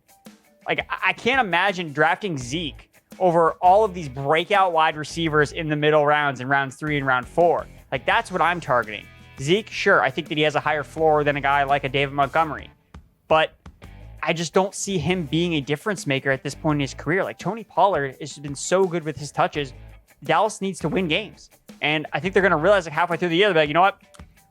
Like, I can't imagine drafting Zeke over all of these breakout wide receivers in the middle rounds in rounds 3 and round 4. Like, that's what I'm targeting. Zeke, sure, I think that he has a higher floor than a guy like a David Montgomery, but I just don't see him being a difference maker at this point in his career. Like, Tony Pollard has been so good with his touches. Dallas needs to win games. And I think they're going to realize like halfway through the year, they're like, you know what?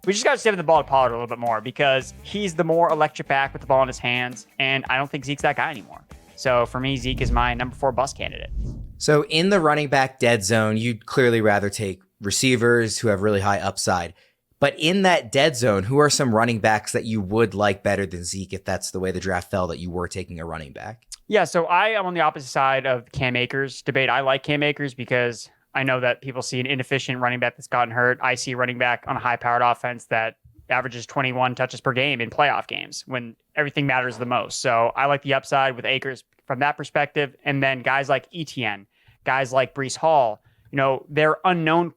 We just got to save the ball to Pollard a little bit more because he's the more electric back with the ball in his hands. And I don't think Zeke's that guy anymore. So for me, Zeke is my number 4 bust candidate. So in the running back dead zone, you'd clearly rather take receivers who have really high upside. But in that dead zone, who are some running backs that you would like better than Zeke if that's the way the draft fell, that you were taking a running back? Yeah, so I am on the opposite side of Cam Akers debate. I like Cam Akers because I know that people see an inefficient running back that's gotten hurt. I see a running back on a high-powered offense that averages 21 touches per game in playoff games when everything matters the most. So I like the upside with Akers from that perspective. And then guys like ETN, guys like Breece Hall, they're unknown,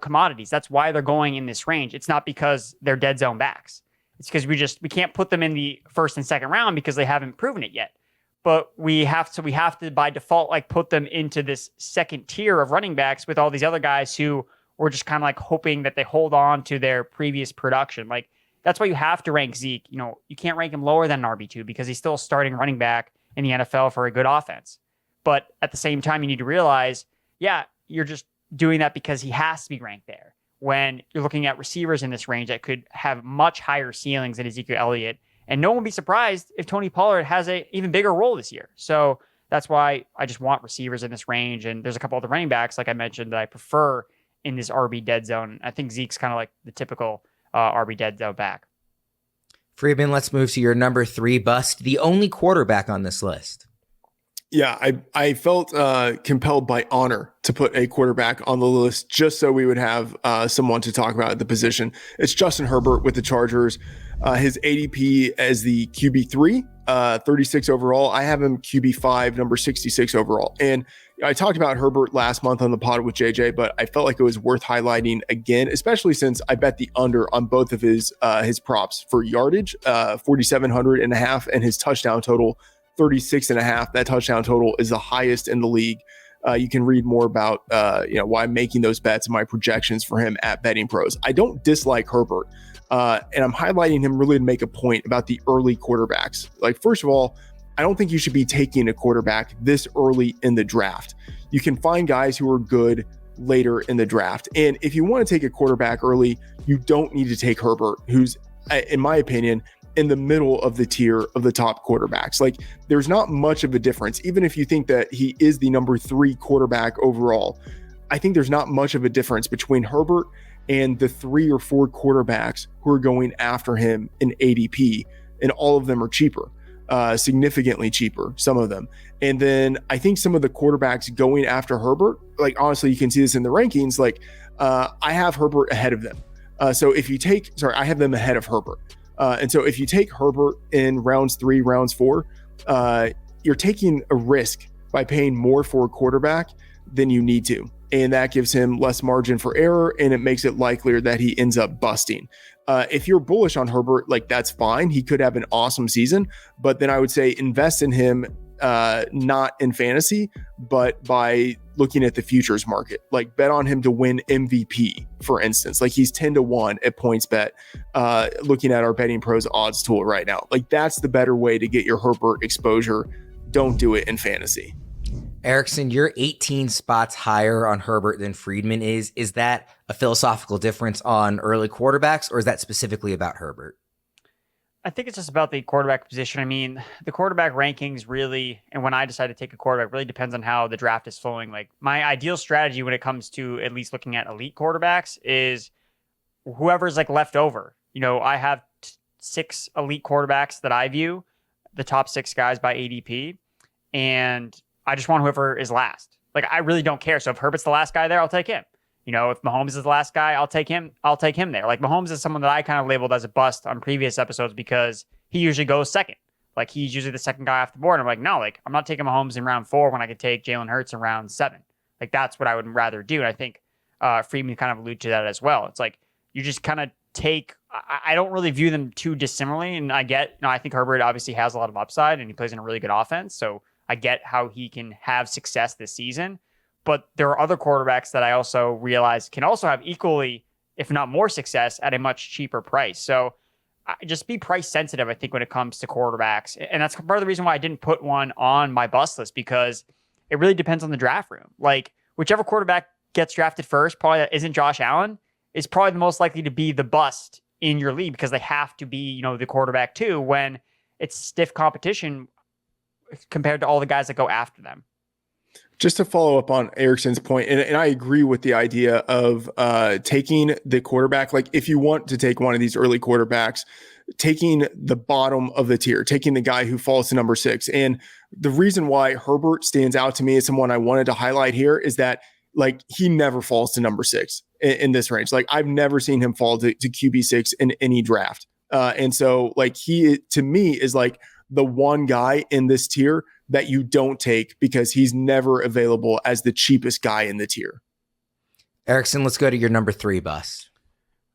commodities. That's why they're going in this range. It's not because they're dead zone backs. It's because we can't put them in the first and second round because they haven't proven it yet. But we have to by default like put them into this second tier of running backs with all these other guys who we're just kind of like hoping that they hold on to their previous production. Like, that's why you have to rank Zeke. You can't rank him lower than an RB2 because he's still a starting running back in the NFL for a good offense. But at the same time, you need to realize, yeah, you're just doing that because he has to be ranked there. When you're looking at receivers in this range that could have much higher ceilings than Ezekiel Elliott, and no one will be surprised if Tony Pollard has an even bigger role this year. So that's why I just want receivers in this range. And there's a couple of the running backs, like I mentioned, that I prefer in this RB dead zone. I think Zeke's kind of like the typical RB dead zone back. Freeman, let's move to your number 3 bust, the only quarterback on this list. Yeah, I felt compelled by honor to put a quarterback on the list just so we would have someone to talk about at the position. It's Justin Herbert with the Chargers. His ADP as the QB3, 36 overall. I have him QB5, number 66 overall. And I talked about Herbert last month on the pod with JJ, but I felt like it was worth highlighting again, especially since I bet the under on both of his props for yardage, 4,700 and a half, and his touchdown total, 36 and a half. That touchdown total is the highest in the league. You can read more about why I'm making those bets and my projections for him at Betting Pros. I don't dislike Herbert, and I'm highlighting him really to make a point about the early quarterbacks. Like, first of all, I don't think you should be taking a quarterback this early in the draft. You can find guys who are good later in the draft. And if you want to take a quarterback early, you don't need to take Herbert, who's, in my opinion, in the middle of the tier of the top quarterbacks. Like, there's not much of a difference. Even if you think that he is the number 3 quarterback overall, I think there's not much of a difference between Herbert and the 3 or 4 quarterbacks who are going after him in ADP. And all of them are cheaper, significantly cheaper, some of them. And then I think some of the quarterbacks going after Herbert, like, honestly, you can see this in the rankings. Like, I have Herbert ahead of them. I have them ahead of Herbert. And so if you take Herbert in rounds 3, rounds 4, you're taking a risk by paying more for a quarterback than you need to. and that gives him less margin for error, and it makes it likelier that he ends up busting. If you're bullish on Herbert, like that's fine. He could have an awesome season, but then I would say invest in him, not in fantasy, but by looking at the futures market. Like bet on him to win MVP, for instance. Like he's 10-1 at PointsBet, looking at our Betting Pros odds tool right now. Like that's the better way to get your Herbert exposure. Don't do it in fantasy. Erickson, you're 18 spots higher on Herbert than Friedman is. Is that a philosophical difference on early quarterbacks, or is that specifically about Herbert? I think it's just about the quarterback position. I mean, the quarterback rankings really, and when I decide to take a quarterback, really depends on how the draft is flowing. Like my ideal strategy when it comes to at least looking at elite quarterbacks is whoever's like left over. You know, I have 6 elite quarterbacks that I view, the top 6 guys by ADP, and I just want whoever is last. Like, I really don't care. So if Herbert's the last guy there, I'll take him. You know, if Mahomes is the last guy, I'll take him. I'll take him there. Like, Mahomes is someone that I kind of labeled as a bust on previous episodes because he usually goes second. Like, he's usually the second guy off the board. I'm like, no, like, I'm not taking Mahomes in round 4 when I could take Jalen Hurts in round 7. Like, that's what I would rather do. And I think Friedman kind of alluded to that as well. It's like, you just kind of take, I don't really view them too dissimilarly. And I get, you know, I think Herbert obviously has a lot of upside and he plays in a really good offense. So I get how he can have success this season, but there are other quarterbacks that I also realize can also have equally, if not more success at a much cheaper price. So just be price sensitive, I think, when it comes to quarterbacks. And that's part of the reason why I didn't put one on my bust list, because it really depends on the draft room. Like whichever quarterback gets drafted first, probably that isn't Josh Allen, is probably the most likely to be the bust in your league because they have to be, you know, the quarterback too when it's stiff competition compared to all the guys that go after them. Just to follow up on Erickson's point, and I agree with the idea of taking the quarterback. Like if you want to take one of these early quarterbacks, taking the bottom of the tier, taking the guy who falls to number 6. And the reason why Herbert stands out to me as someone I wanted to highlight here is that like he never falls to number 6 in this range. Like I've never seen him fall to QB6 in any draft. And so like he, to me, is like the one guy in this tier that you don't take because he's never available as the cheapest guy in the tier. Erickson, let's go to your number 3 bust.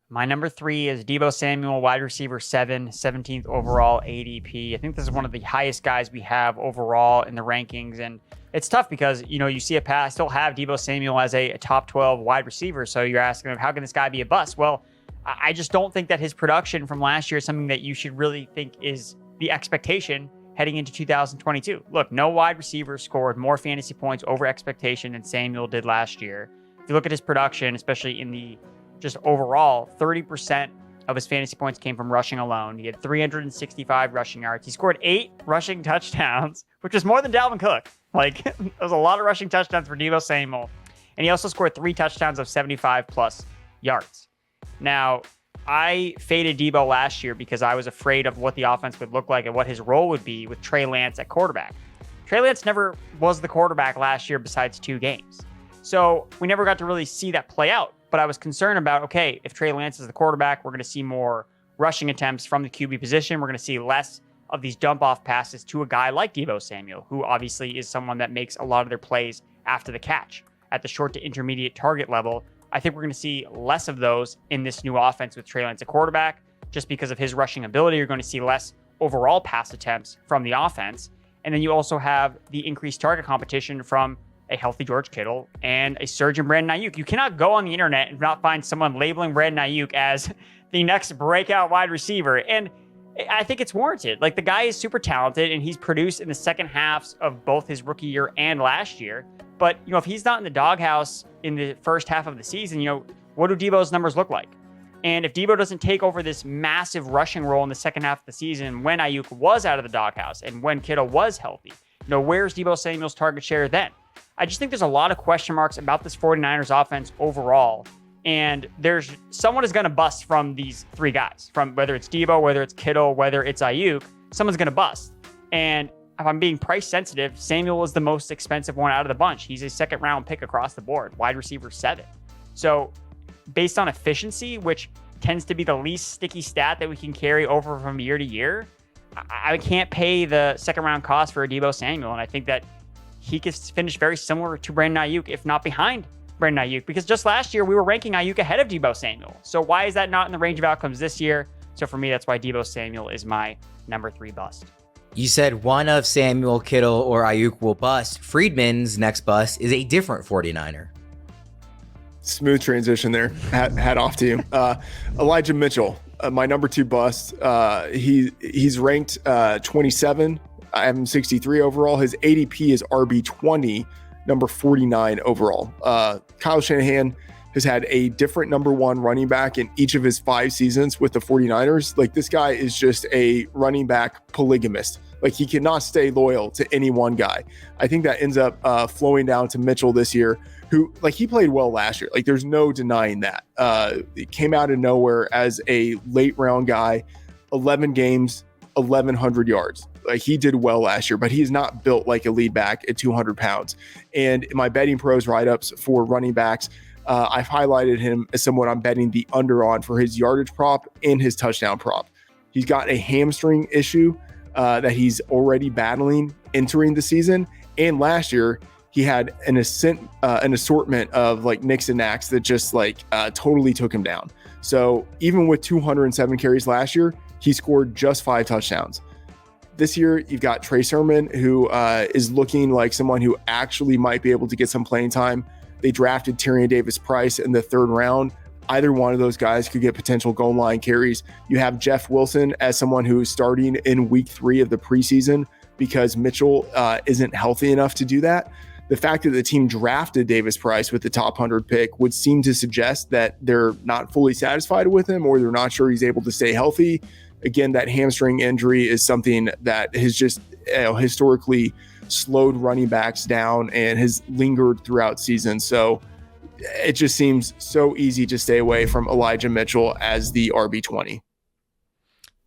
My number 3 is Deebo Samuel, wide receiver 7, 17th overall ADP. I think this is one of the highest guys we have overall in the rankings. And it's tough because, you know, you see a path. I still have Deebo Samuel as a top 12 wide receiver. So you're asking, how can this guy be a bust? Well, I just don't think that his production from last year is something that you should really think is the expectation heading into 2022. Look, no wide receiver scored more fantasy points over expectation than Samuel did last year. If you look at his production, especially in the just overall, 30% of his fantasy points came from rushing alone. He had 365 rushing yards. He scored 8 rushing touchdowns, which is more than Dalvin Cook. Like, there was a lot of rushing touchdowns for Deebo Samuel. And he also scored 3 touchdowns of 75 plus yards. Now, I faded Deebo last year because I was afraid of what the offense would look like and what his role would be with Trey Lance at quarterback. Trey Lance never was the quarterback last year besides 2 games. So we never got to really see that play out. But I was concerned about, okay, if Trey Lance is the quarterback, we're going to see more rushing attempts from the QB position. We're going to see less of these dump-off passes to a guy like Deebo Samuel, who obviously is someone that makes a lot of their plays after the catch. At the short to intermediate target level, I think we're going to see less of those in this new offense with Trey Lance at quarterback. Just because of his rushing ability, you're going to see less overall pass attempts from the offense. And then you also have the increased target competition from a healthy George Kittle and a surge in Brandon Ayuk. You cannot go on the internet and not find someone labeling Brandon Ayuk as the next breakout wide receiver. And I think it's warranted. Like, the guy is super talented and he's produced in the second halves of both his rookie year and last year. But, you know, if he's not in the doghouse in the first half of the season, you know, what do Deebo's numbers look like? And if Deebo doesn't take over this massive rushing role in the second half of the season when Ayuk was out of the doghouse and when Kittle was healthy, you know, where's Deebo Samuel's target share then? I just think there's a lot of question marks about this 49ers offense overall. And there's someone is going to bust from these 3 guys, from whether it's Deebo, whether it's Kittle, whether it's Ayuk, someone's going to bust. And if I'm being price sensitive, Samuel is the most expensive one out of the bunch. He's a second round pick across the board, wide receiver 7. So based on efficiency, which tends to be the least sticky stat that we can carry over from year to year, I can't pay the second round cost for a Deebo Samuel. And I think that he could finish very similar to Brandon Ayuk, if not behind Brandon Ayuk, because just last year we were ranking Ayuk ahead of Deebo Samuel. So why is that not in the range of outcomes this year? So for me, that's why Deebo Samuel is my number 3 bust. You said one of Samuel, Kittle, or Ayuk will bust. Friedman's next bust is a different 49er. Smooth transition there. Hat off to you. Elijah Mitchell, my number 2 bust. He's ranked 27. I have him 63 overall. His ADP is RB20, number 49 overall. Kyle Shanahan has had a different number 1 running back in each of his 5 seasons with the 49ers. Like, this guy is just a running back polygamist. Like, he cannot stay loyal to any one guy. I think that ends up flowing down to Mitchell this year, who, like, he played well last year. Like, there's no denying that. It came out of nowhere as a late round guy, 11 games, 1,100 yards. Like, he did well last year, but he's not built like a lead back at 200 pounds. And in my betting pros write-ups for running backs, I've highlighted him as someone I'm betting the under on for his yardage prop and his touchdown prop. He's got a hamstring issue that he's already battling entering the season. And last year, he had an assortment of like nicks and knacks that just totally took him down. So even with 207 carries last year, he scored just 5 touchdowns. This year, you've got Trey Sermon, who is looking like someone who actually might be able to get some playing time. They drafted Tyrion Davis-Price in the 3rd round. Either one of those guys could get potential goal line carries. You have Jeff Wilson as someone who is starting in week 3 of the preseason because Mitchell isn't healthy enough to do that. The fact that the team drafted Davis-Price with the top 100 pick would seem to suggest that they're not fully satisfied with him, or they're not sure he's able to stay healthy. Again, that hamstring injury is something that has just historically slowed running backs down and has lingered throughout season. So it just seems so easy to stay away from Elijah Mitchell as the RB20.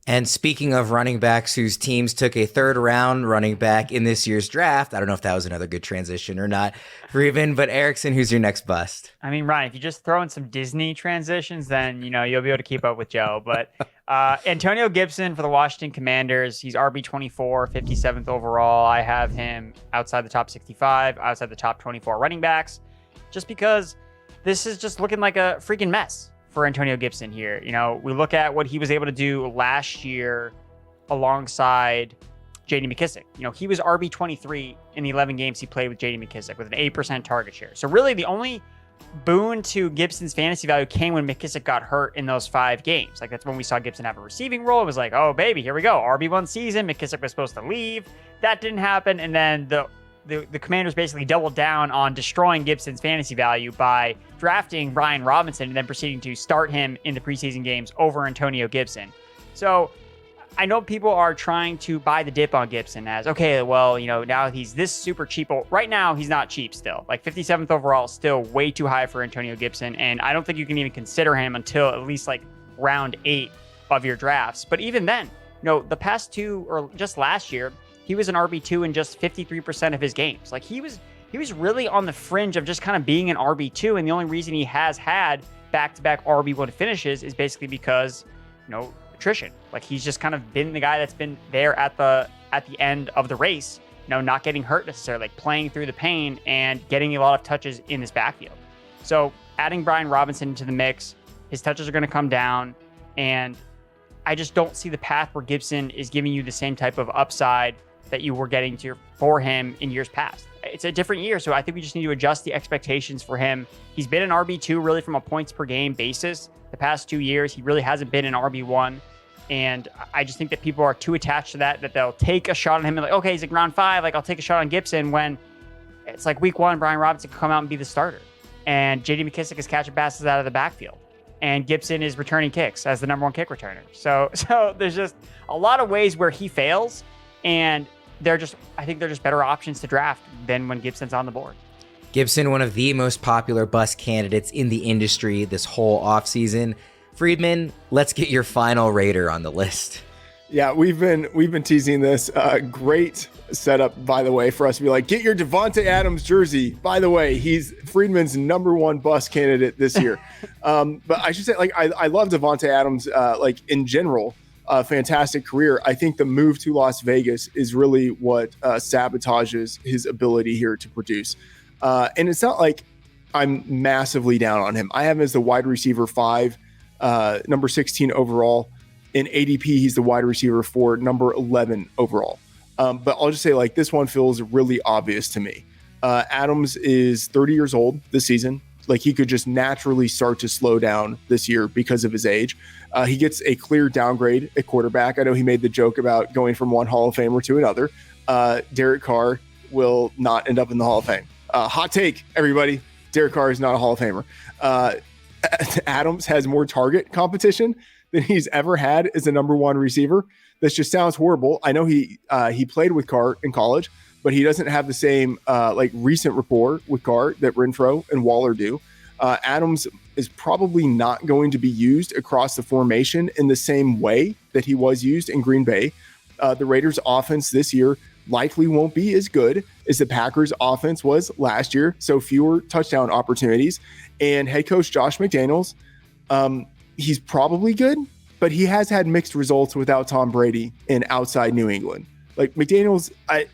And speaking of running backs whose teams took a 3rd round running back in this year's draft, I don't know if that was another good transition or not for even, but Erickson, who's your next bust? I mean, Ryan, if you just throw in some Disney transitions, then, you'll be able to keep up with Joe. But Antonio Gibson for the Washington Commanders, he's RB24, 57th overall. I have him outside the top 65, outside the top 24 running backs, just because this is just looking like a freaking mess for Antonio Gibson here. We look at what he was able to do last year alongside J.D. McKissic. He was RB23 in the 11 games he played with J.D. McKissic with an 8% target share. So really the only boon to Gibson's fantasy value came when McKissic got hurt in those 5 games. Like, that's when we saw Gibson have a receiving role. It was like, oh baby, here we go. RB1 season. McKissic was supposed to leave. That didn't happen. And then the Commanders basically doubled down on destroying Gibson's fantasy value by drafting Brian Robinson and then proceeding to start him in the preseason games over Antonio Gibson. So I know people are trying to buy the dip on Gibson as, okay, well, now he's this super cheap. Well, right now, he's not cheap still. Like, 57th overall is still way too high for Antonio Gibson. And I don't think you can even consider him until at least like round 8 of your drafts. But even then, the past 2 or just last year, he was an RB2 in just 53% of his games. Like, he was really on the fringe of just kind of being an RB2. And the only reason he has had back-to-back RB1 finishes is basically because, attrition. Like, he's just kind of been the guy that's been there at the end of the race, not getting hurt necessarily, like playing through the pain and getting a lot of touches in this backfield. So adding Brian Robinson into the mix, his touches are going to come down, and I just don't see the path where Gibson is giving you the same type of upside that you were getting for him in years past. It's a different year, so I think we just need to adjust the expectations for him. He's been an RB2 really from a points per game basis the past 2 years. He really hasn't been an RB1. And I just think that people are too attached to that they'll take a shot on him and like, okay, he's like round 5, like I'll take a shot on Gibson, when it's like week 1, Brian Robinson can come out and be the starter. And J.D. McKissic is catching passes out of the backfield. And Gibson is returning kicks as the number 1 kick returner. So there's just a lot of ways where he fails, and I think they're just better options to draft than when Gibson's on the board. Gibson, one of the most popular bust candidates in the industry this whole offseason. Friedman, let's get your final rater on the list. Yeah, we've been teasing this. Great setup, by the way, for us to be like, get your Davante Adams jersey. By the way, he's Friedman's number 1 bust candidate this year. But I should say, like, I love Davante Adams, in general. Fantastic career. I think the move to Las Vegas is really what sabotages his ability here to produce. And it's not like I'm massively down on him. I have him as the wide receiver 5, number 16 overall. In ADP, he's the wide receiver 4, number 11 overall. But I'll just say, like, this one feels really obvious to me. Adams is 30 years old this season. Like, he could just naturally start to slow down this year because of his age. He gets a clear downgrade at quarterback. I know he made the joke about going from one Hall of Famer to another. Derek Carr will not end up in the Hall of Fame. Hot take, everybody. Derek Carr is not a Hall of Famer. Adams has more target competition than he's ever had as a number 1 receiver. This just sounds horrible. I know he played with Carr in college, but he doesn't have the same recent rapport with Carr that Renfrow and Waller do. Adams is probably not going to be used across the formation in the same way that he was used in Green Bay. The Raiders' offense this year likely won't be as good as the Packers' offense was last year, so fewer touchdown opportunities. And head coach Josh McDaniels, he's probably good, but he has had mixed results without Tom Brady in outside New England. Like, McDaniels, I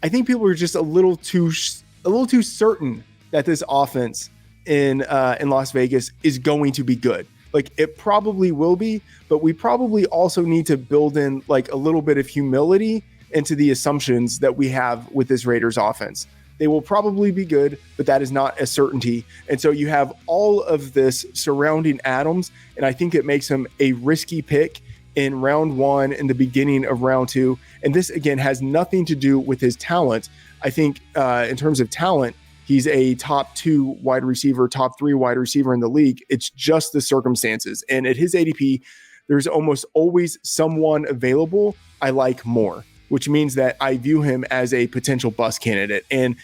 think people are just a little too certain that this offense in Las Vegas is going to be good. Like, it probably will be, but we probably also need to build in like a little bit of humility into the assumptions that we have with this Raiders offense. They will probably be good, but that is not a certainty. And so you have all of this surrounding Adams, and I think it makes him a risky pick in round 1 and the beginning of round 2. And this, again, has nothing to do with his talent. I think in terms of talent, he's a top 2 wide receiver, top 3 wide receiver in the league. It's just the circumstances. And at his ADP, there's almost always someone available I like more, which means that I view him as a potential bust candidate. And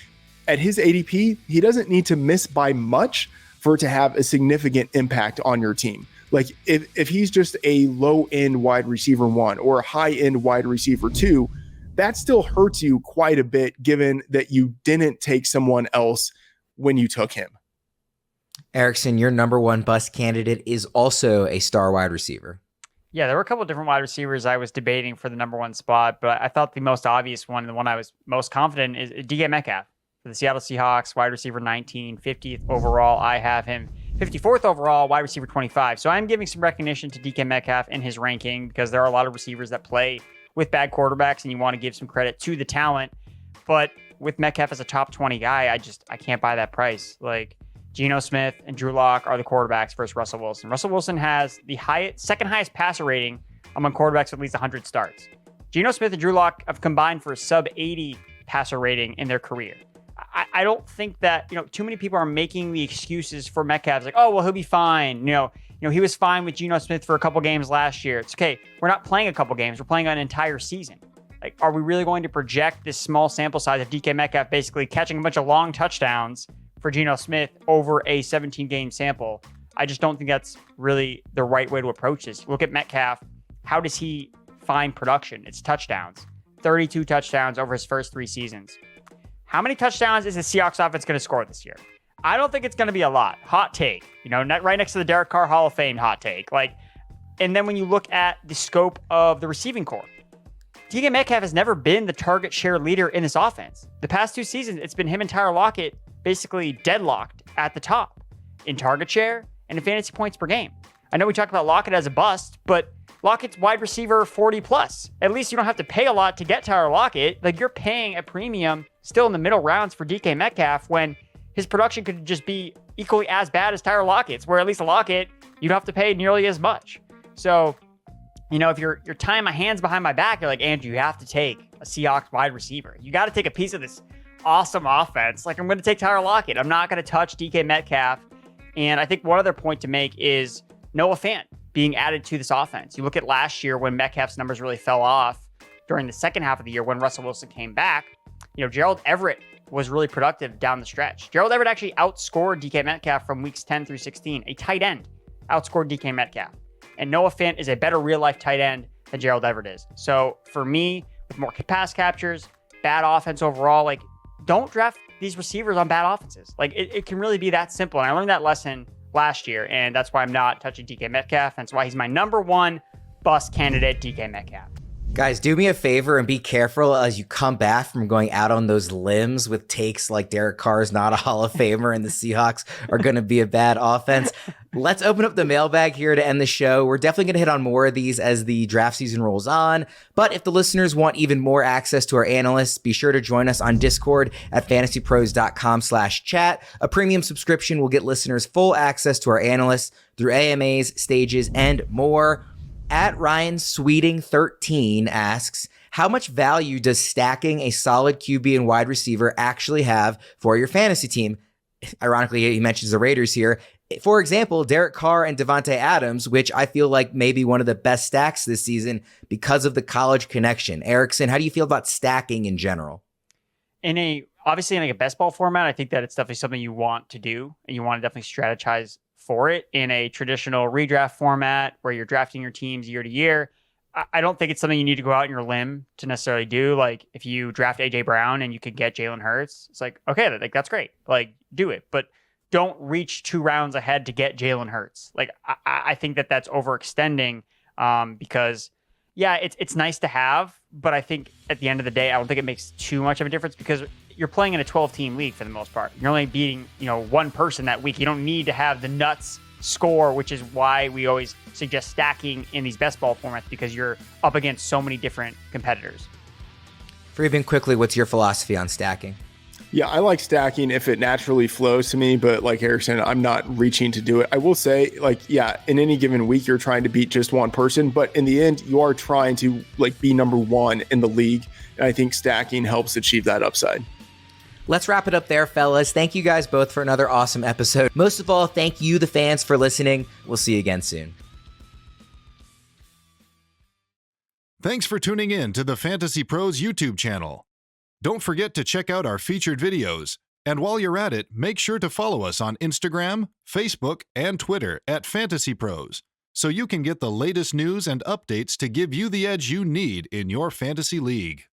at his ADP, he doesn't need to miss by much for it to have a significant impact on your team. Like, if he's just a low-end wide receiver 1 or a high-end wide receiver 2, that still hurts you quite a bit, given that you didn't take someone else when you took him. Erickson, your number 1 bust candidate is also a star wide receiver. Yeah, there were a couple of different wide receivers I was debating for the number 1 spot, but I thought the most obvious one, and the one I was most confident in, is DK Metcalf for the Seattle Seahawks, wide receiver 19, 50th overall. I have him 54th overall, wide receiver 25. So I'm giving some recognition to DK Metcalf in his ranking because there are a lot of receivers that play with bad quarterbacks, and you want to give some credit to the talent. But with Metcalf as a top 20 guy, I can't buy that price. Like, Geno Smith and Drew Lock are the quarterbacks versus Russell Wilson. Russell Wilson has the second highest passer rating among quarterbacks with at least 100 starts. Geno Smith and Drew Lock have combined for a sub 80 passer rating in their career. I don't think that, too many people are making the excuses for Metcalf. It's like, oh, well, he'll be fine. He was fine with Geno Smith for a couple games last year. It's okay. We're not playing a couple games. We're playing an entire season. Like, are we really going to project this small sample size of DK Metcalf basically catching a bunch of long touchdowns for Geno Smith over a 17-game sample? I just don't think that's really the right way to approach this. Look at Metcalf. How does he find production? It's touchdowns. 32 touchdowns over his first 3 seasons. How many touchdowns is the Seahawks offense going to score this year? I don't think it's going to be a lot. Hot take. Right next to the Derek Carr Hall of Fame hot take. And then when you look at the scope of the receiving corps, DK Metcalf has never been the target share leader in this offense. The past 2 seasons, it's been him and Tyler Lockett basically deadlocked at the top in target share and in fantasy points per game. I know we talked about Lockett as a bust, but Lockett's wide receiver 40 plus. At least you don't have to pay a lot to get Tyler Lockett. Like, you're paying a premium still in the middle rounds for DK Metcalf when his production could just be equally as bad as Tyler Lockett's, where at least Lockett, you don't have to pay nearly as much. So, if you're tying my hands behind my back, you're like, Andrew, you have to take a Seahawks wide receiver. You got to take a piece of this awesome offense. Like, I'm going to take Tyler Lockett. I'm not going to touch DK Metcalf. And I think one other point to make is Noah Fant being added to this offense. You look at last year when Metcalf's numbers really fell off during the second half of the year when Russell Wilson came back. Gerald Everett was really productive down the stretch. Gerald Everett actually outscored DK Metcalf from weeks 10 through 16. A tight end outscored DK Metcalf. And Noah Fant is a better real-life tight end than Gerald Everett is. So for me, with more pass captures, bad offense overall, don't draft these receivers on bad offenses. It can really be that simple. And I learned that lesson last year, and that's why I'm not touching DK Metcalf. That's why he's my number 1 bust candidate, DK Metcalf. Guys, do me a favor and be careful as you come back from going out on those limbs with takes like Derek Carr is not a Hall of Famer and the Seahawks are going to be a bad offense. Let's open up the mailbag here to end the show. We're definitely going to hit on more of these as the draft season rolls on. But if the listeners want even more access to our analysts, be sure to join us on Discord at fantasypros.com/chat. A premium subscription will get listeners full access to our analysts through AMAs, stages, and more. At Ryan Sweeting 13 asks, how much value does stacking a solid QB and wide receiver actually have for your fantasy team? Ironically, he mentions the Raiders here. For example, Derek Carr and Davante Adams, which I feel like may be one of the best stacks this season because of the college connection. Erickson, how do you feel about stacking in general? Obviously in like a best ball format, I think that it's definitely something you want to do and you want to definitely strategize for it. In a traditional redraft format where you're drafting your teams year to year, I don't think it's something you need to go out on your limb to necessarily do. Like if you draft AJ Brown and you could get Jalen Hurts, it's like, okay, like that's great. Like do it, but don't reach 2 rounds ahead to get Jalen Hurts. Like I think that that's overextending because yeah, it's nice to have, but I think at the end of the day, I don't think it makes too much of a difference because you're playing in a 12-team league for the most part. You're only beating, one person that week. You don't need to have the nuts score, which is why we always suggest stacking in these best ball formats because you're up against so many different competitors. Freeman, quickly, what's your philosophy on stacking? Yeah, I like stacking if it naturally flows to me, but like Erickson, I'm not reaching to do it. I will say, in any given week, you're trying to beat just one person, but in the end, you are trying to be number one in the league, and I think stacking helps achieve that upside. Let's wrap it up there, fellas. Thank you guys both for another awesome episode. Most of all, thank you, the fans, for listening. We'll see you again soon. Thanks for tuning in to the Fantasy Pros YouTube channel. Don't forget to check out our featured videos. And while you're at it, make sure to follow us on Instagram, Facebook, and Twitter at Fantasy Pros, so you can get the latest news and updates to give you the edge you need in your fantasy league.